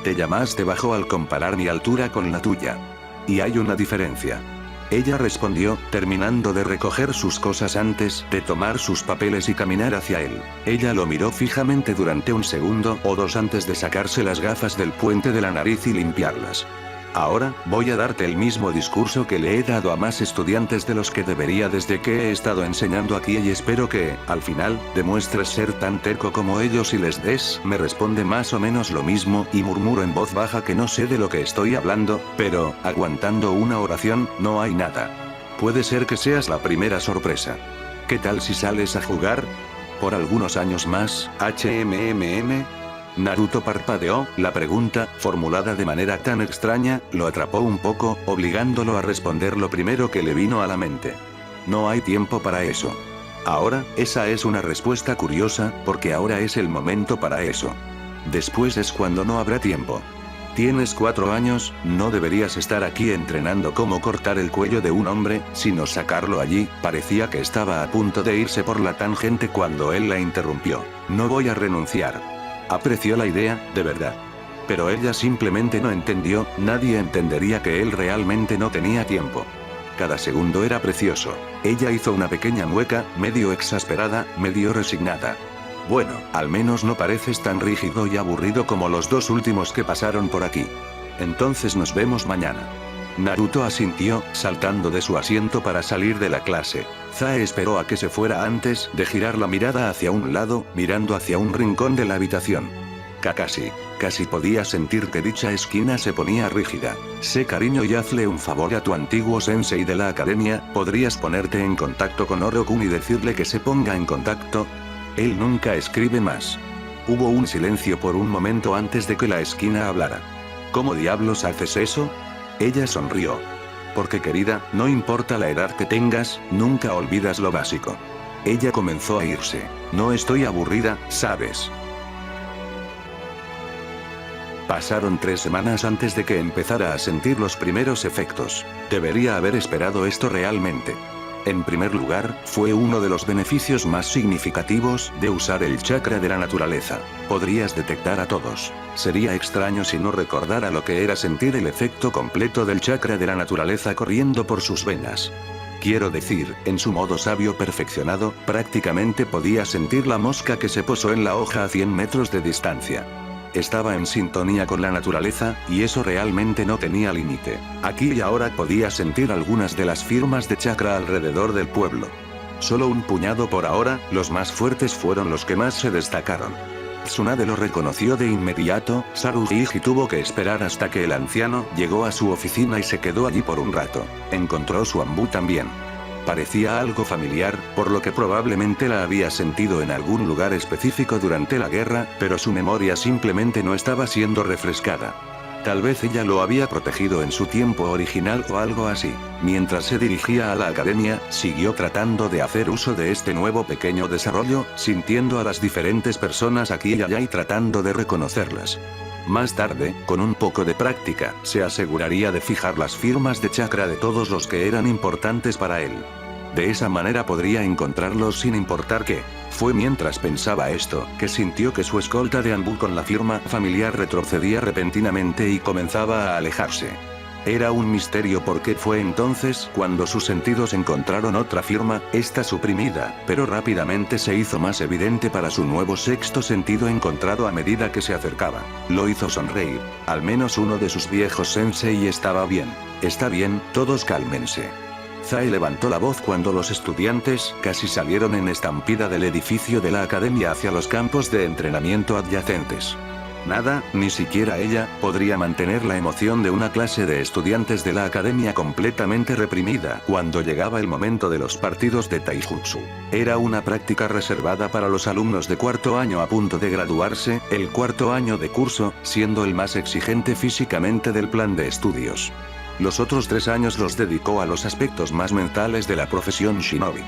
Te llamaste bajo al comparar mi altura con la tuya. Y hay una diferencia. Ella respondió, terminando de recoger sus cosas antes de tomar sus papeles y caminar hacia él. Ella lo miró fijamente durante un segundo o dos antes de sacarse las gafas del puente de la nariz y limpiarlas. Ahora, voy a darte el mismo discurso que le he dado a más estudiantes de los que debería desde que he estado enseñando aquí y espero que, al final, demuestres ser tan terco como ellos y les des. Me responde más o menos lo mismo y murmuro en voz baja que no sé de lo que estoy hablando, pero, aguantando una oración, no hay nada. Puede ser que seas la primera sorpresa. ¿Qué tal si sales a jugar? Por algunos años más, HMMM. Naruto parpadeó, la pregunta, formulada de manera tan extraña, lo atrapó un poco, obligándolo a responder lo primero que le vino a la mente. No hay tiempo para eso. Ahora, esa es una respuesta curiosa, porque ahora es el momento para eso. Después es cuando no habrá tiempo. Tienes 4 años, no deberías estar aquí entrenando cómo cortar el cuello de un hombre, sino sacarlo allí. Parecía que estaba a punto de irse por la tangente cuando él la interrumpió. No voy a renunciar. Apreció la idea, de verdad. Pero ella simplemente no entendió, nadie entendería que él realmente no tenía tiempo. Cada segundo era precioso. Ella hizo una pequeña mueca, medio exasperada, medio resignada. Bueno, al menos no pareces tan rígido y aburrido como los 2 últimos que pasaron por aquí. Entonces nos vemos mañana. Naruto asintió, saltando de su asiento para salir de la clase. Zae esperó a que se fuera antes de girar la mirada hacia un lado, mirando hacia un rincón de la habitación. Kakashi. Casi podía sentir que dicha esquina se ponía rígida. Sé cariño y hazle un favor a tu antiguo sensei de la academia, ¿podrías ponerte en contacto con Oro-kun y decirle que se ponga en contacto? Él nunca escribe más. Hubo un silencio por un momento antes de que la esquina hablara. ¿Cómo diablos haces eso? Ella sonrió. Porque querida, no importa la edad que tengas, nunca olvidas lo básico. Ella comenzó a irse. No estoy aburrida, ¿sabes? Pasaron 3 semanas antes de que empezara a sentir los primeros efectos. Debería haber esperado esto realmente. En primer lugar, fue uno de los beneficios más significativos de usar el chakra de la naturaleza. Podrías detectar a todos. Sería extraño si no recordara lo que era sentir el efecto completo del chakra de la naturaleza corriendo por sus venas. Quiero decir, en su modo sabio perfeccionado, prácticamente podía sentir la mosca que se posó en la hoja a 100 metros de distancia. Estaba en sintonía con la naturaleza, y eso realmente no tenía límite. Aquí y ahora podía sentir algunas de las firmas de chakra alrededor del pueblo. Solo un puñado por ahora, los más fuertes fueron los que más se destacaron. Tsunade lo reconoció de inmediato, Saruhige tuvo que esperar hasta que el anciano llegó a su oficina y se quedó allí por un rato. Encontró su Ambu también. Parecía algo familiar, por lo que probablemente la había sentido en algún lugar específico durante la guerra, pero su memoria simplemente no estaba siendo refrescada. Tal vez ella lo había protegido en su tiempo original o algo así. Mientras se dirigía a la academia, siguió tratando de hacer uso de este nuevo pequeño desarrollo, sintiendo a las diferentes personas aquí y allá y tratando de reconocerlas. Más tarde, con un poco de práctica, se aseguraría de fijar las firmas de chakra de todos los que eran importantes para él. De esa manera podría encontrarlos sin importar qué. Fue mientras pensaba esto, que sintió que su escolta de Anbu con la firma familiar retrocedía repentinamente y comenzaba a alejarse. Era un misterio porque fue entonces cuando sus sentidos encontraron otra firma, esta suprimida, pero rápidamente se hizo más evidente para su nuevo sexto sentido encontrado a medida que se acercaba. Lo hizo sonreír. Al menos uno de sus viejos sensei estaba bien. Está bien, todos cálmense. Zae levantó la voz cuando los estudiantes casi salieron en estampida del edificio de la academia hacia los campos de entrenamiento adyacentes. Nada, ni siquiera ella, podría mantener la emoción de una clase de estudiantes de la academia completamente reprimida cuando llegaba el momento de los partidos de Taijutsu. Era una práctica reservada para los alumnos de cuarto año a punto de graduarse, el cuarto año de curso, siendo el más exigente físicamente del plan de estudios. Los otros 3 años los dedicó a los aspectos más mentales de la profesión shinobi.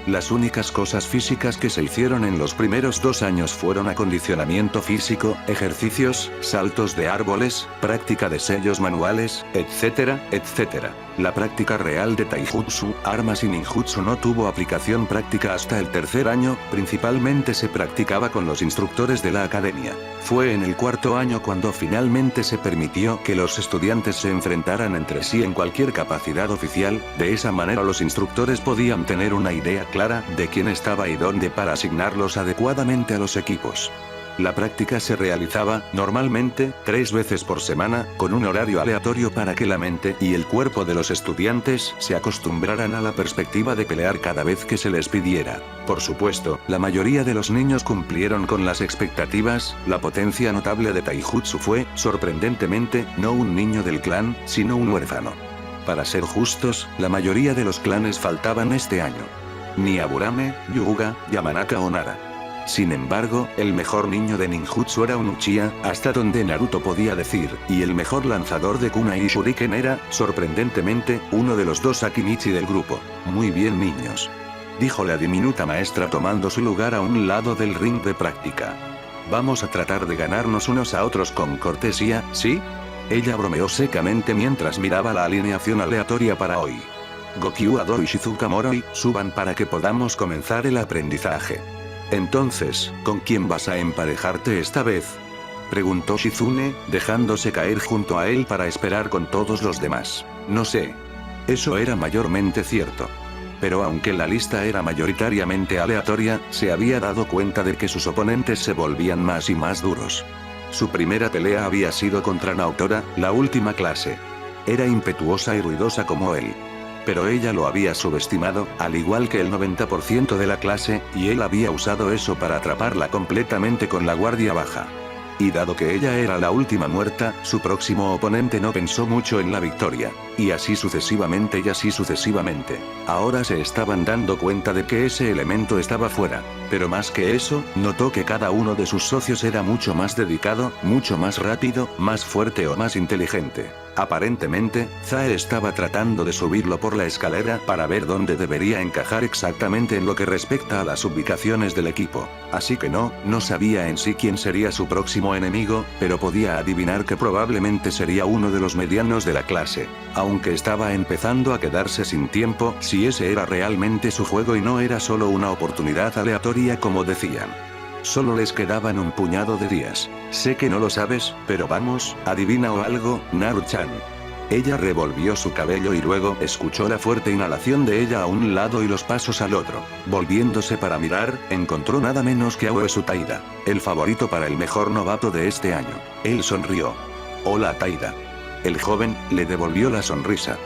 Las únicas cosas físicas que se hicieron en los primeros 2 años fueron acondicionamiento físico, ejercicios, saltos de árboles, práctica de sellos manuales, etcétera, etcétera. La práctica real de taijutsu, armas y ninjutsu no tuvo aplicación práctica hasta el 3er año, principalmente se practicaba con los instructores de la academia. Fue en el 4.º año cuando finalmente se permitió que los estudiantes se enfrentaran entre sí en cualquier capacidad oficial, de esa manera los instructores podían tener una idea clara de quién estaba y dónde para asignarlos adecuadamente a los equipos. La práctica se realizaba, normalmente, 3 veces por semana, con un horario aleatorio para que la mente y el cuerpo de los estudiantes se acostumbraran a la perspectiva de pelear cada vez que se les pidiera. Por supuesto, la mayoría de los niños cumplieron con las expectativas. La potencia notable de Taijutsu fue, sorprendentemente, no un niño del clan, sino un huérfano. Para ser justos, la mayoría de los clanes faltaban este año. Ni Aburame, Yuga, Yamanaka o Nara. Sin embargo, el mejor niño de ninjutsu era un Uchiha, hasta donde Naruto podía decir, y el mejor lanzador de kunai y shuriken era, sorprendentemente, uno de los 2 Akimichi del grupo. Muy bien niños, dijo la diminuta maestra tomando su lugar a un lado del ring de práctica. Vamos a tratar de ganarnos unos a otros con cortesía, ¿sí? Ella bromeó secamente mientras miraba la alineación aleatoria para hoy. Gokyu Ado y Shizuka Moroi, suban para que podamos comenzar el aprendizaje. Entonces, ¿con quién vas a emparejarte esta vez?, preguntó Shizune, dejándose caer junto a él para esperar con todos los demás. No sé. Eso era mayormente cierto. Pero aunque la lista era mayoritariamente aleatoria, se había dado cuenta de que sus oponentes se volvían más y más duros. Su primera pelea había sido contra Naotora, la última clase. Era impetuosa y ruidosa como él. Pero ella lo había subestimado, al igual que el 90% de la clase, y él había usado eso para atraparla completamente con la guardia baja. Y dado que ella era la última muerta, su próximo oponente no pensó mucho en la victoria. Y así sucesivamente y así sucesivamente. Ahora se estaban dando cuenta de que ese elemento estaba fuera. Pero más que eso, notó que cada uno de sus socios era mucho más dedicado, mucho más rápido, más fuerte o más inteligente. Aparentemente, Zae estaba tratando de subirlo por la escalera para ver dónde debería encajar exactamente en lo que respecta a las ubicaciones del equipo. Así que no sabía en sí quién sería su próximo enemigo, pero podía adivinar que probablemente sería uno de los medianos de la clase. Aunque estaba empezando a quedarse sin tiempo, si ese era realmente su juego y no era solo una oportunidad aleatoria como decían. Solo les quedaban un puñado de días. Sé que no lo sabes, pero vamos, adivina o algo, Naru-chan. Ella revolvió su cabello y luego escuchó la fuerte inhalación de ella a un lado y los pasos al otro. Volviéndose para mirar, encontró nada menos que a Uesu Taida, el favorito para el mejor novato de este año. Él sonrió. Hola Taida. El joven le devolvió la sonrisa.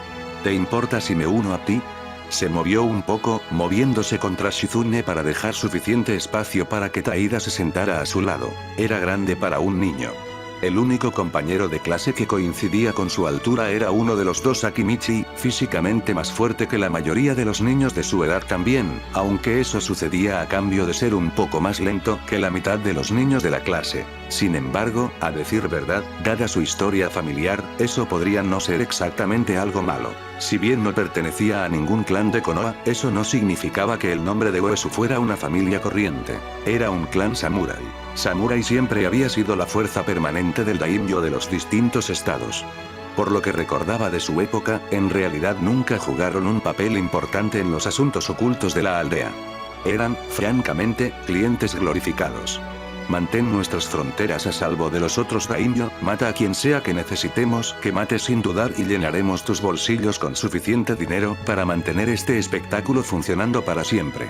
¿Te importa si me uno a ti? Se movió un poco, moviéndose contra Shizune para dejar suficiente espacio para que Taida se sentara a su lado. Era grande para un niño. El único compañero de clase que coincidía con su altura era uno de los dos Akimichi, físicamente más fuerte que la mayoría de los niños de su edad también, aunque eso sucedía a cambio de ser un poco más lento que la mitad de los niños de la clase. Sin embargo, a decir verdad, dada su historia familiar, eso podría no ser exactamente algo malo. Si bien no pertenecía a ningún clan de Konoha, eso no significaba que el nombre de Uesu fuera una familia corriente. Era un clan samurái. Samurai siempre había sido la fuerza permanente del daimyo de los distintos estados. Por lo que recordaba de su época, en realidad nunca jugaron un papel importante en los asuntos ocultos de la aldea. Eran, francamente, clientes glorificados. Mantén nuestras fronteras a salvo de los otros daimyo, mata a quien sea que necesitemos que mates sin dudar y llenaremos tus bolsillos con suficiente dinero para mantener este espectáculo funcionando para siempre.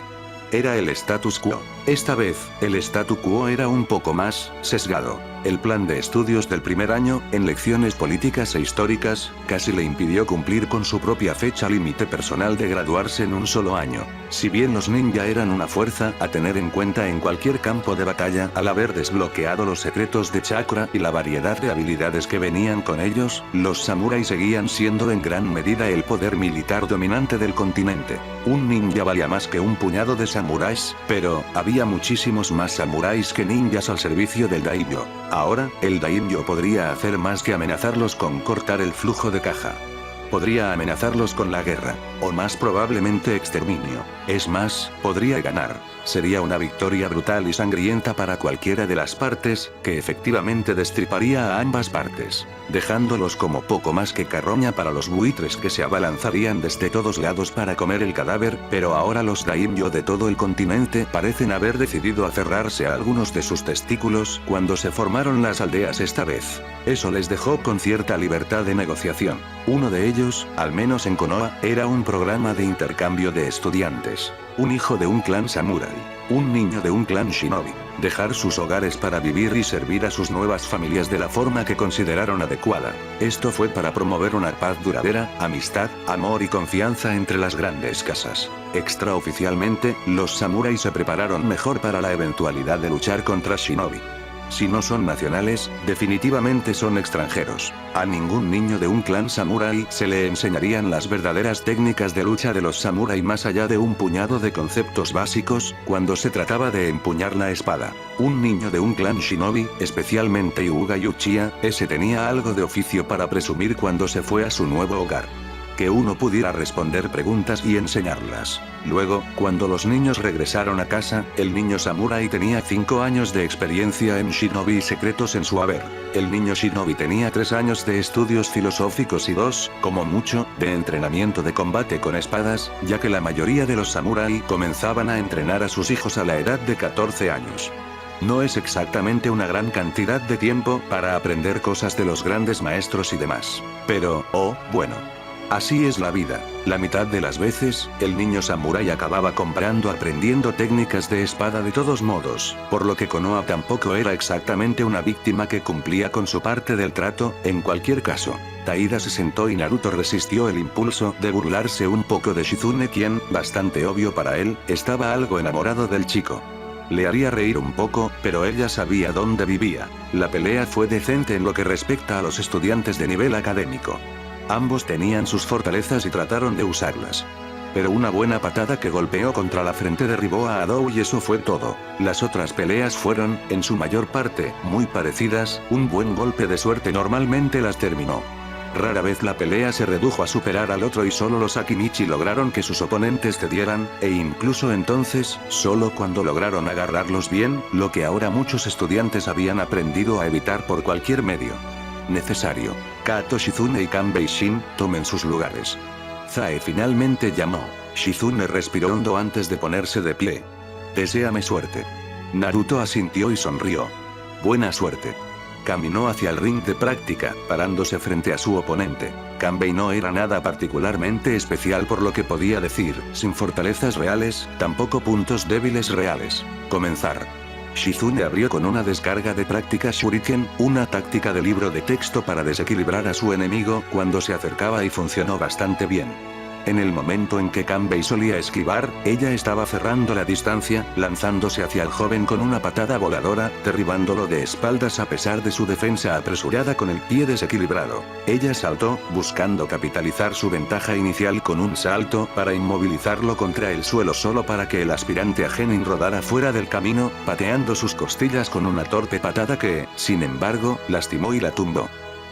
Era el status quo. Esta vez, el statu quo era un poco más sesgado. El plan de estudios del primer año, en lecciones políticas e históricas, casi le impidió cumplir con su propia fecha límite personal de graduarse en un solo año. Si bien los ninja eran una fuerza a tener en cuenta en cualquier campo de batalla al haber desbloqueado los secretos de chakra y la variedad de habilidades que venían con ellos, los samuráis seguían siendo en gran medida el poder militar dominante del continente. Un ninja valía más que un puñado de samuráis, pero había muchísimos más samuráis que ninjas al servicio del daimyo. Ahora, el daimyo podría hacer más que amenazarlos con cortar el flujo de caja. Podría amenazarlos con la guerra, o más probablemente exterminio. Es más, podría ganar. Sería una victoria brutal y sangrienta para cualquiera de las partes, que efectivamente destriparía a ambas partes, dejándolos como poco más que carroña para los buitres que se abalanzarían desde todos lados para comer el cadáver, pero ahora los daimyo de todo el continente parecen haber decidido aferrarse a algunos de sus testículos cuando se formaron las aldeas esta vez. Eso les dejó con cierta libertad de negociación. Uno de ellos, al menos en Konoha, era un programa de intercambio de estudiantes. Un hijo de un clan samurái. Un niño de un clan shinobi. Dejar sus hogares para vivir y servir a sus nuevas familias de la forma que consideraron adecuada. Esto fue para promover una paz duradera, amistad, amor y confianza entre las grandes casas. Extraoficialmente, los samuráis se prepararon mejor para la eventualidad de luchar contra shinobi. Si no son nacionales, definitivamente son extranjeros. A ningún niño de un clan samurái se le enseñarían las verdaderas técnicas de lucha de los samurái más allá de un puñado de conceptos básicos, cuando se trataba de empuñar la espada. Un niño de un clan shinobi, especialmente Hyuga y Uchiha, ese tenía algo de oficio para presumir cuando se fue a su nuevo hogar. Que uno pudiera responder preguntas y enseñarlas. Luego, cuando los niños regresaron a casa, el niño samurái tenía 5 años de experiencia en shinobi secretos en su haber. El niño shinobi tenía 3 años de estudios filosóficos y 2, como mucho, de entrenamiento de combate con espadas, ya que la mayoría de los samurái comenzaban a entrenar a sus hijos a la edad de 14 años. No es exactamente una gran cantidad de tiempo para aprender cosas de los grandes maestros y demás. Pero, oh, bueno. Así es la vida. La mitad de las veces, el niño samurái acababa aprendiendo técnicas de espada de todos modos, por lo que Konoha tampoco era exactamente una víctima que cumplía con su parte del trato. En cualquier caso, Taira se sentó y Naruto resistió el impulso de burlarse un poco de Shizune, quien, bastante obvio para él, estaba algo enamorado del chico. Le haría reír un poco, pero ella sabía dónde vivía. La pelea fue decente en lo que respecta a los estudiantes de nivel académico. Ambos tenían sus fortalezas y trataron de usarlas. Pero una buena patada que golpeó contra la frente derribó a Adou y eso fue todo. Las otras peleas fueron, en su mayor parte, muy parecidas. Un buen golpe de suerte normalmente las terminó. Rara vez la pelea se redujo a superar al otro y solo los Akimichi lograron que sus oponentes cedieran, e incluso entonces, solo cuando lograron agarrarlos bien, lo que ahora muchos estudiantes habían aprendido a evitar por cualquier medio necesario. Kato, Shizune y Kanbei Shin, tomen sus lugares. Zae finalmente llamó. Shizune respiró hondo antes de ponerse de pie. Deséame suerte. Naruto asintió y sonrió. Buena suerte. Caminó hacia el ring de práctica, parándose frente a su oponente. Kanbei no era nada particularmente especial por lo que podía decir, sin fortalezas reales, tampoco puntos débiles reales. Comenzar. Shizune abrió con una descarga de práctica Shuriken, una táctica de libro de texto para desequilibrar a su enemigo cuando se acercaba y funcionó bastante bien. En el momento en que Kanbei solía esquivar, ella estaba cerrando la distancia, lanzándose hacia el joven con una patada voladora, derribándolo de espaldas a pesar de su defensa apresurada con el pie desequilibrado. Ella saltó, buscando capitalizar su ventaja inicial con un salto, para inmovilizarlo contra el suelo solo para que el aspirante a genin rodara fuera del camino, pateando sus costillas con una torpe patada que, sin embargo, lastimó y la tumbó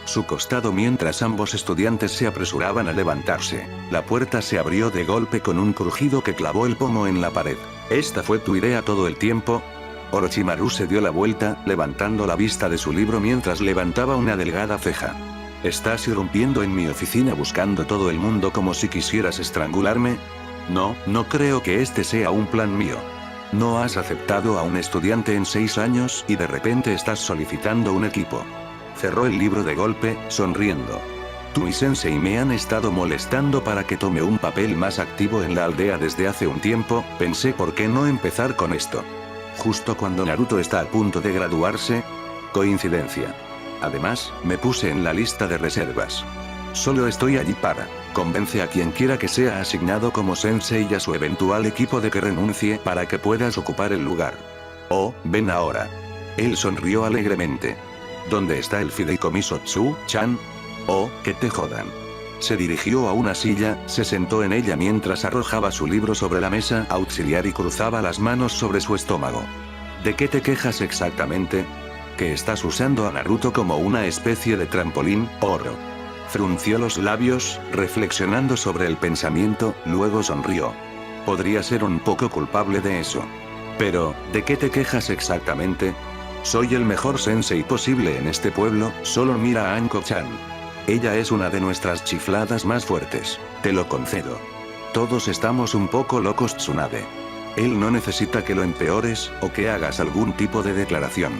su costado mientras ambos estudiantes se apresuraban a levantarse. La puerta se abrió de golpe con un crujido que clavó el pomo en la pared. ¿Esta fue tu idea todo el tiempo? Orochimaru se dio la vuelta, levantando la vista de su libro mientras levantaba una delgada ceja. ¿Estás irrumpiendo en mi oficina buscando todo el mundo como si quisieras estrangularme? No, no creo que este sea un plan mío. No has aceptado a un estudiante en 6 años y de repente estás solicitando un equipo. Cerró el libro de golpe, sonriendo. Tú y Sensei me han estado molestando para que tome un papel más activo en la aldea desde hace un tiempo, pensé por qué no empezar con esto. Justo cuando Naruto está a punto de graduarse. Coincidencia. Además, me puse en la lista de reservas. Solo estoy allí para. Convence a quien quiera que sea asignado como Sensei y a su eventual equipo de que renuncie para que puedas ocupar el lugar. Oh, ven ahora. Él sonrió alegremente. ¿Dónde está el fideicomiso Tsu-chan? Oh, que te jodan. Se dirigió a una silla, se sentó en ella mientras arrojaba su libro sobre la mesa auxiliar y cruzaba las manos sobre su estómago. ¿De qué te quejas exactamente? Que estás usando a Naruto como una especie de trampolín, Oro. Frunció los labios, reflexionando sobre el pensamiento, luego sonrió. Podría ser un poco culpable de eso. Pero, ¿de qué te quejas exactamente? Soy el mejor sensei posible en este pueblo, solo mira a Anko-chan. Ella es una de nuestras chifladas más fuertes. Te lo concedo. Todos estamos un poco locos, Tsunade. Él no necesita que lo empeores, o que hagas algún tipo de declaración.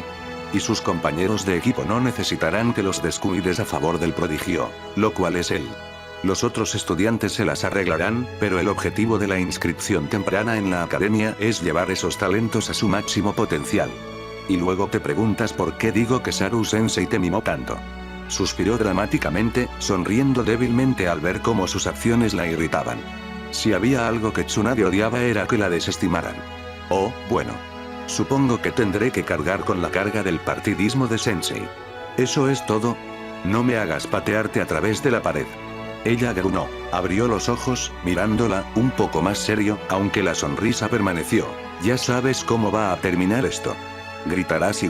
Y sus compañeros de equipo no necesitarán que los descuides a favor del prodigio, lo cual es él. Los otros estudiantes se las arreglarán, pero el objetivo de la inscripción temprana en la academia es llevar esos talentos a su máximo potencial. Y luego te preguntas por qué digo que Saru-sensei te mimó tanto. Suspiró dramáticamente, sonriendo débilmente al ver cómo sus acciones la irritaban. Si había algo que Tsunade odiaba era que la desestimaran. Oh, bueno. Supongo que tendré que cargar con la carga del partidismo de Sensei. ¿Eso es todo? No me hagas patearte a través de la pared. Ella gruñó, abrió los ojos, mirándola, un poco más serio, aunque la sonrisa permaneció. Ya sabes cómo va a terminar esto. Gritarás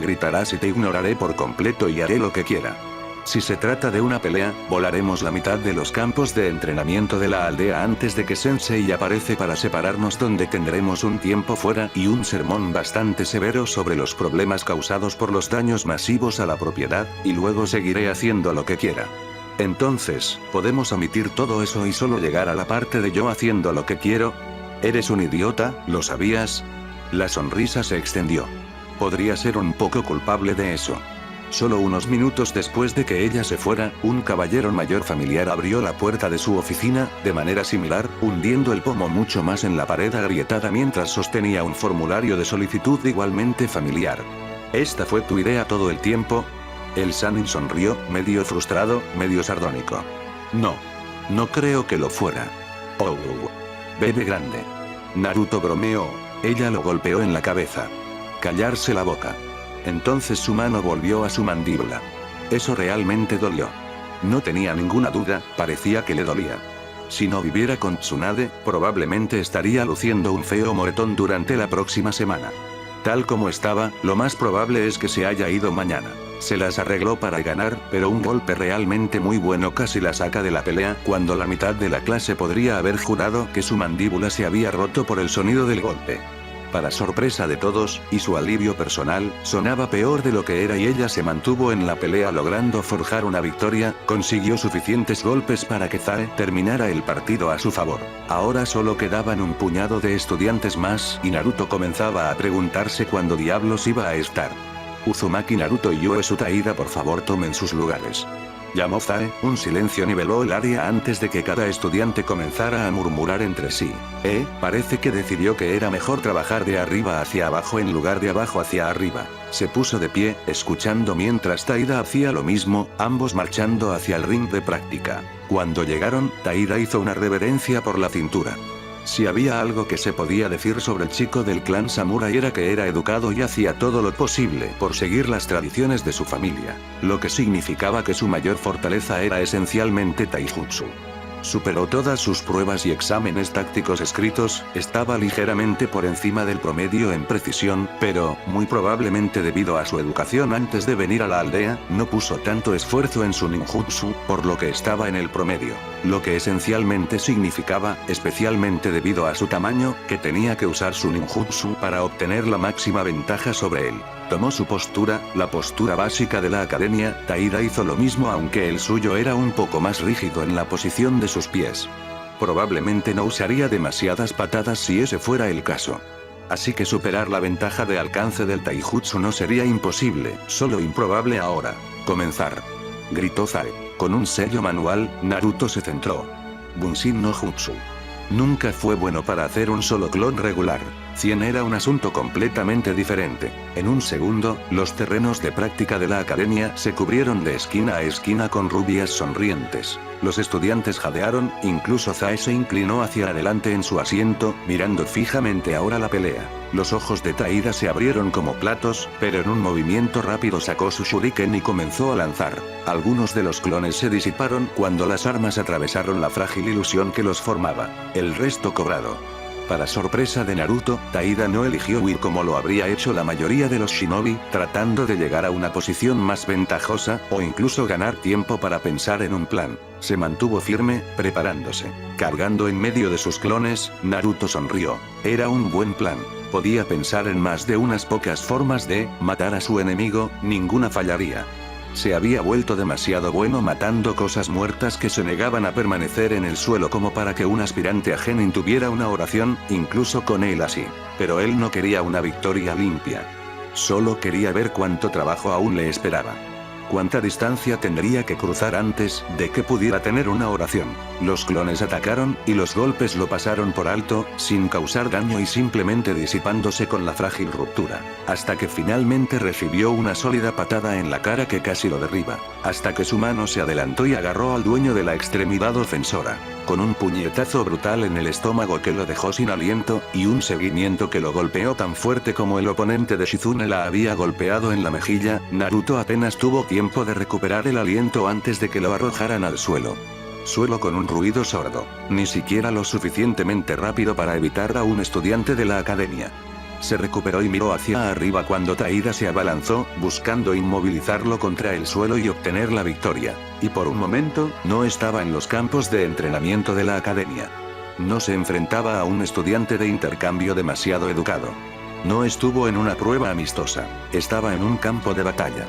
y te ignoraré por completo y haré lo que quiera. Si se trata de una pelea, volaremos la mitad de los campos de entrenamiento de la aldea antes de que Sensei aparece para separarnos, donde tendremos un tiempo fuera y un sermón bastante severo sobre los problemas causados por los daños masivos a la propiedad, y luego seguiré haciendo lo que quiera. Entonces, ¿podemos omitir todo eso y solo llegar a la parte de yo haciendo lo que quiero? ¿Eres un idiota, lo sabías? La sonrisa se extendió. Podría ser un poco culpable de eso. Solo unos minutos después de que ella se fuera, un caballero mayor familiar abrió la puerta de su oficina, de manera similar, hundiendo el pomo mucho más en la pared agrietada mientras sostenía un formulario de solicitud igualmente familiar. ¿Esta fue tu idea todo el tiempo? El Sannin sonrió, medio frustrado, medio sardónico. No. No creo que lo fuera. Oh. Bebe grande. Naruto bromeó. Ella lo golpeó en la cabeza. Callarse la boca. Entonces su mano volvió a su mandíbula. Eso realmente dolió. No tenía ninguna duda, parecía que le dolía. Si no viviera con Tsunade, probablemente estaría luciendo un feo moretón durante la próxima semana. Tal como estaba, lo más probable es que se haya ido mañana. Se las arregló para ganar, pero un golpe realmente muy bueno casi la saca de la pelea, cuando la mitad de la clase podría haber jurado que su mandíbula se había roto por el sonido del golpe. Para sorpresa de todos, y su alivio personal, sonaba peor de lo que era y ella se mantuvo en la pelea logrando forjar una victoria, consiguió suficientes golpes para que Zae terminara el partido a su favor. Ahora solo quedaban un puñado de estudiantes más y Naruto comenzaba a preguntarse cuándo diablos iba a estar. Uzumaki, Naruto y Uesugi Taira, por favor tomen sus lugares. llamó Zae. Un silencio niveló el área antes de que cada estudiante comenzara a murmurar entre sí. Parece que decidió que era mejor trabajar de arriba hacia abajo en lugar de abajo hacia arriba. Se puso de pie, escuchando mientras Taida hacía lo mismo, ambos marchando hacia el ring de práctica. Cuando llegaron, Taida hizo una reverencia por la cintura. Si había algo que se podía decir sobre el chico del clan Samurai era que era educado y hacía todo lo posible por seguir las tradiciones de su familia, lo que significaba que su mayor fortaleza era esencialmente taijutsu. Superó todas sus pruebas y exámenes tácticos escritos, estaba ligeramente por encima del promedio en precisión, pero, muy probablemente debido a su educación antes de venir a la aldea, no puso tanto esfuerzo en su ninjutsu, por lo que estaba en el promedio. Lo que esencialmente significaba, especialmente debido a su tamaño, que tenía que usar su ninjutsu para obtener la máxima ventaja sobre él. Tomó su postura, la postura básica de la academia. Taida hizo lo mismo aunque el suyo era un poco más rígido en la posición de sus pies. Probablemente no usaría demasiadas patadas si ese fuera el caso. Así que superar la ventaja de alcance del taijutsu no sería imposible, solo improbable ahora. Comenzar. Gritó Zae. Con un sello manual, Naruto se centró. Bunshin no Jutsu. Nunca fue bueno para hacer un solo clon regular. 100 era un asunto completamente diferente. En un segundo, los terrenos de práctica de la academia se cubrieron de esquina a esquina con rubias sonrientes. Los estudiantes jadearon, incluso Zae se inclinó hacia adelante en su asiento, mirando fijamente ahora la pelea. Los ojos de Taida se abrieron como platos, pero en un movimiento rápido sacó su shuriken y comenzó a lanzar. Algunos de los clones se disiparon cuando las armas atravesaron la frágil ilusión que los formaba. El resto cobrado. Para sorpresa de Naruto, Taida no eligió huir como lo habría hecho la mayoría de los shinobi, tratando de llegar a una posición más ventajosa, o incluso ganar tiempo para pensar en un plan. Se mantuvo firme, preparándose. Cargando en medio de sus clones, Naruto sonrió. Era un buen plan. Podía pensar en más de unas pocas formas de matar a su enemigo, ninguna fallaría. Se había vuelto demasiado bueno matando cosas muertas que se negaban a permanecer en el suelo como para que un aspirante a genin tuviera una oración, incluso con él así. Pero él no quería una victoria limpia. Solo quería ver cuánto trabajo aún le esperaba. Cuánta distancia tendría que cruzar antes de que pudiera tener una oración. Los clones atacaron, y los golpes lo pasaron por alto, sin causar daño y simplemente disipándose con la frágil ruptura. Hasta que finalmente recibió una sólida patada en la cara que casi lo derriba. Hasta que su mano se adelantó y agarró al dueño de la extremidad ofensora. Con un puñetazo brutal en el estómago que lo dejó sin aliento, y un seguimiento que lo golpeó tan fuerte como el oponente de Shizune la había golpeado en la mejilla, Naruto apenas tuvo tiempo de recuperar el aliento antes de que lo arrojaran al suelo. Suelo con un ruido sordo, ni siquiera lo suficientemente rápido para evitar a un estudiante de la academia. Se recuperó y miró hacia arriba cuando Taida se abalanzó, buscando inmovilizarlo contra el suelo y obtener la victoria. Y por un momento, no estaba en los campos de entrenamiento de la academia. No se enfrentaba a un estudiante de intercambio demasiado educado. No estuvo en una prueba amistosa. Estaba en un campo de batalla.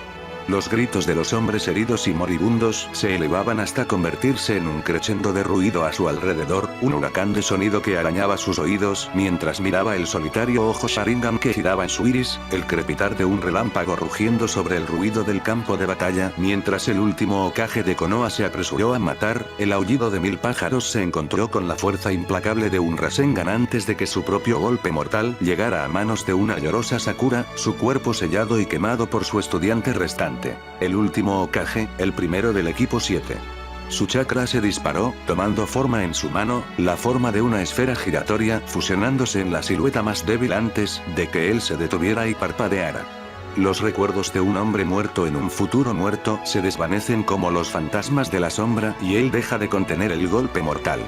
Los gritos de los hombres heridos y moribundos se elevaban hasta convertirse en un crescendo de ruido a su alrededor, un huracán de sonido que arañaba sus oídos mientras miraba el solitario ojo Sharingan que giraba en su iris, el crepitar de un relámpago rugiendo sobre el ruido del campo de batalla mientras el último Hokage de Konoha se apresuró a matar, el aullido de 1000 pájaros se encontró con la fuerza implacable de un Rasengan antes de que su propio golpe mortal llegara a manos de una llorosa Sakura, su cuerpo sellado y quemado por su estudiante restante. El último Hokage, el primero del equipo 7. Su chakra se disparó, tomando forma en su mano, la forma de una esfera giratoria, fusionándose en la silueta más débil antes de que él se detuviera y parpadeara. Los recuerdos de un hombre muerto en un futuro muerto se desvanecen como los fantasmas de la sombra y él deja de contener el golpe mortal.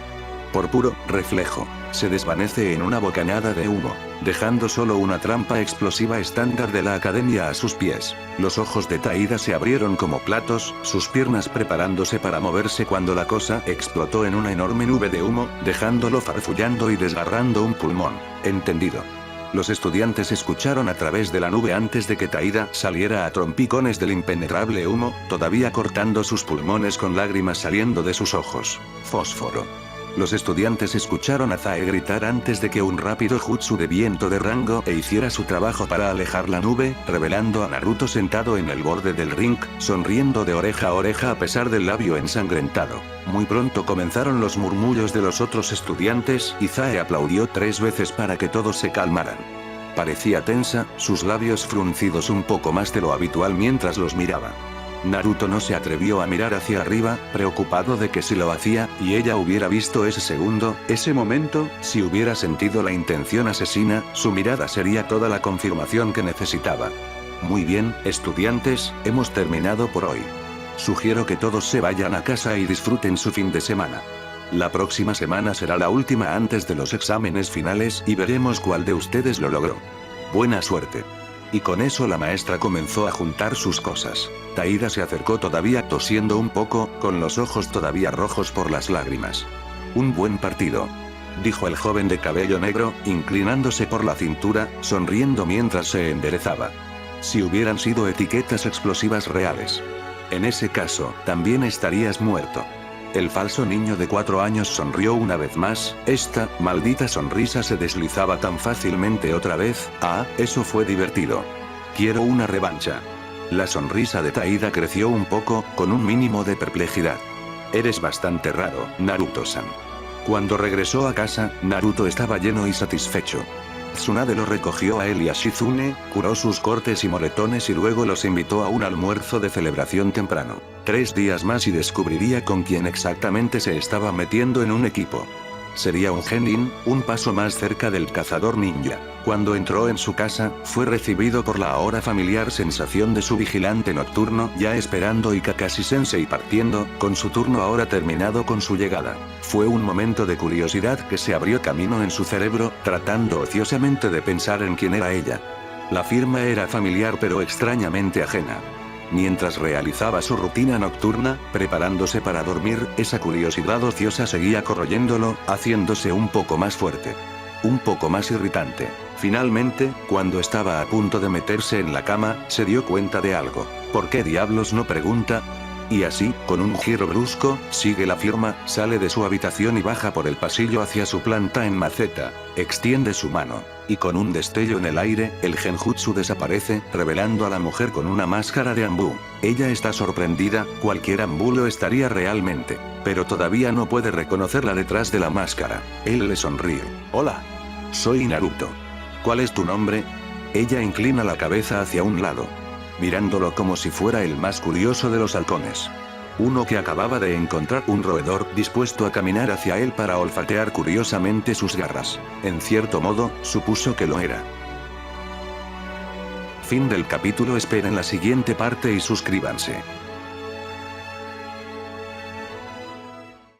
Por puro reflejo, se desvanece en una bocanada de humo, dejando solo una trampa explosiva estándar de la academia a sus pies. Los ojos de Taida se abrieron como platos, sus piernas preparándose para moverse cuando la cosa explotó en una enorme nube de humo, dejándolo farfullando y desgarrando un pulmón. Entendido. Los estudiantes escucharon a través de la nube antes de que Taida saliera a trompicones del impenetrable humo, todavía cortando sus pulmones con lágrimas saliendo de sus ojos. Fósforo. Los estudiantes escucharon a Zae gritar antes de que un rápido jutsu de viento de rango hiciera su trabajo para alejar la nube, revelando a Naruto sentado en el borde del ring, sonriendo de oreja a oreja a pesar del labio ensangrentado. Muy pronto comenzaron los murmullos de los otros estudiantes, y Zae aplaudió 3 veces para que todos se calmaran. Parecía tensa, sus labios fruncidos un poco más de lo habitual mientras los miraba. Naruto no se atrevió a mirar hacia arriba, preocupado de que si lo hacía, y ella hubiera visto ese segundo, ese momento, si hubiera sentido la intención asesina, su mirada sería toda la confirmación que necesitaba. Muy bien, estudiantes, hemos terminado por hoy. Sugiero que todos se vayan a casa y disfruten su fin de semana. La próxima semana será la última antes de los exámenes finales y veremos cuál de ustedes lo logró. Buena suerte. Y con eso la maestra comenzó a juntar sus cosas. Taira se acercó todavía tosiendo un poco, con los ojos todavía rojos por las lágrimas. Un buen partido, dijo el joven de cabello negro, inclinándose por la cintura, sonriendo mientras se enderezaba. Si hubieran sido etiquetas explosivas reales. En ese caso, también estarías muerto. El falso niño de 4 años sonrió una vez más, esta maldita sonrisa se deslizaba tan fácilmente otra vez. Ah, eso fue divertido. Quiero una revancha. La sonrisa de Taira creció un poco, con un mínimo de perplejidad. Eres bastante raro, Naruto-san. Cuando regresó a casa, Naruto estaba lleno y satisfecho. Tsunade lo recogió a él y a Shizune, curó sus cortes y moretones y luego los invitó a un almuerzo de celebración temprano. 3 días más y descubriría con quién exactamente se estaba metiendo en un equipo. Sería un genin, un paso más cerca del cazador ninja. Cuando entró en su casa, fue recibido por la ahora familiar sensación de su vigilante nocturno ya esperando y Kakashi-sensei partiendo, con su turno ahora terminado con su llegada. Fue un momento de curiosidad que se abrió camino en su cerebro, tratando ociosamente de pensar en quién era ella. La firma era familiar pero extrañamente ajena. Mientras realizaba su rutina nocturna, preparándose para dormir, esa curiosidad ociosa seguía corroyéndolo, haciéndose un poco más fuerte. Un poco más irritante. Finalmente, cuando estaba a punto de meterse en la cama, se dio cuenta de algo. ¿Por qué diablos no pregunta? Y así, con un giro brusco, sigue la firma, sale de su habitación y baja por el pasillo hacia su planta en maceta. Extiende su mano. Y con un destello en el aire, el genjutsu desaparece, revelando a la mujer con una máscara de ambú. Ella está sorprendida, cualquier ambú lo estaría realmente. Pero todavía no puede reconocerla detrás de la máscara. Él le sonríe. Hola. Soy Naruto. ¿Cuál es tu nombre? Ella inclina la cabeza hacia un lado, mirándolo como si fuera el más curioso de los halcones. Uno que acababa de encontrar un roedor dispuesto a caminar hacia él para olfatear curiosamente sus garras. En cierto modo, supuso que lo era. Fin del capítulo. Esperen la siguiente parte y suscríbanse.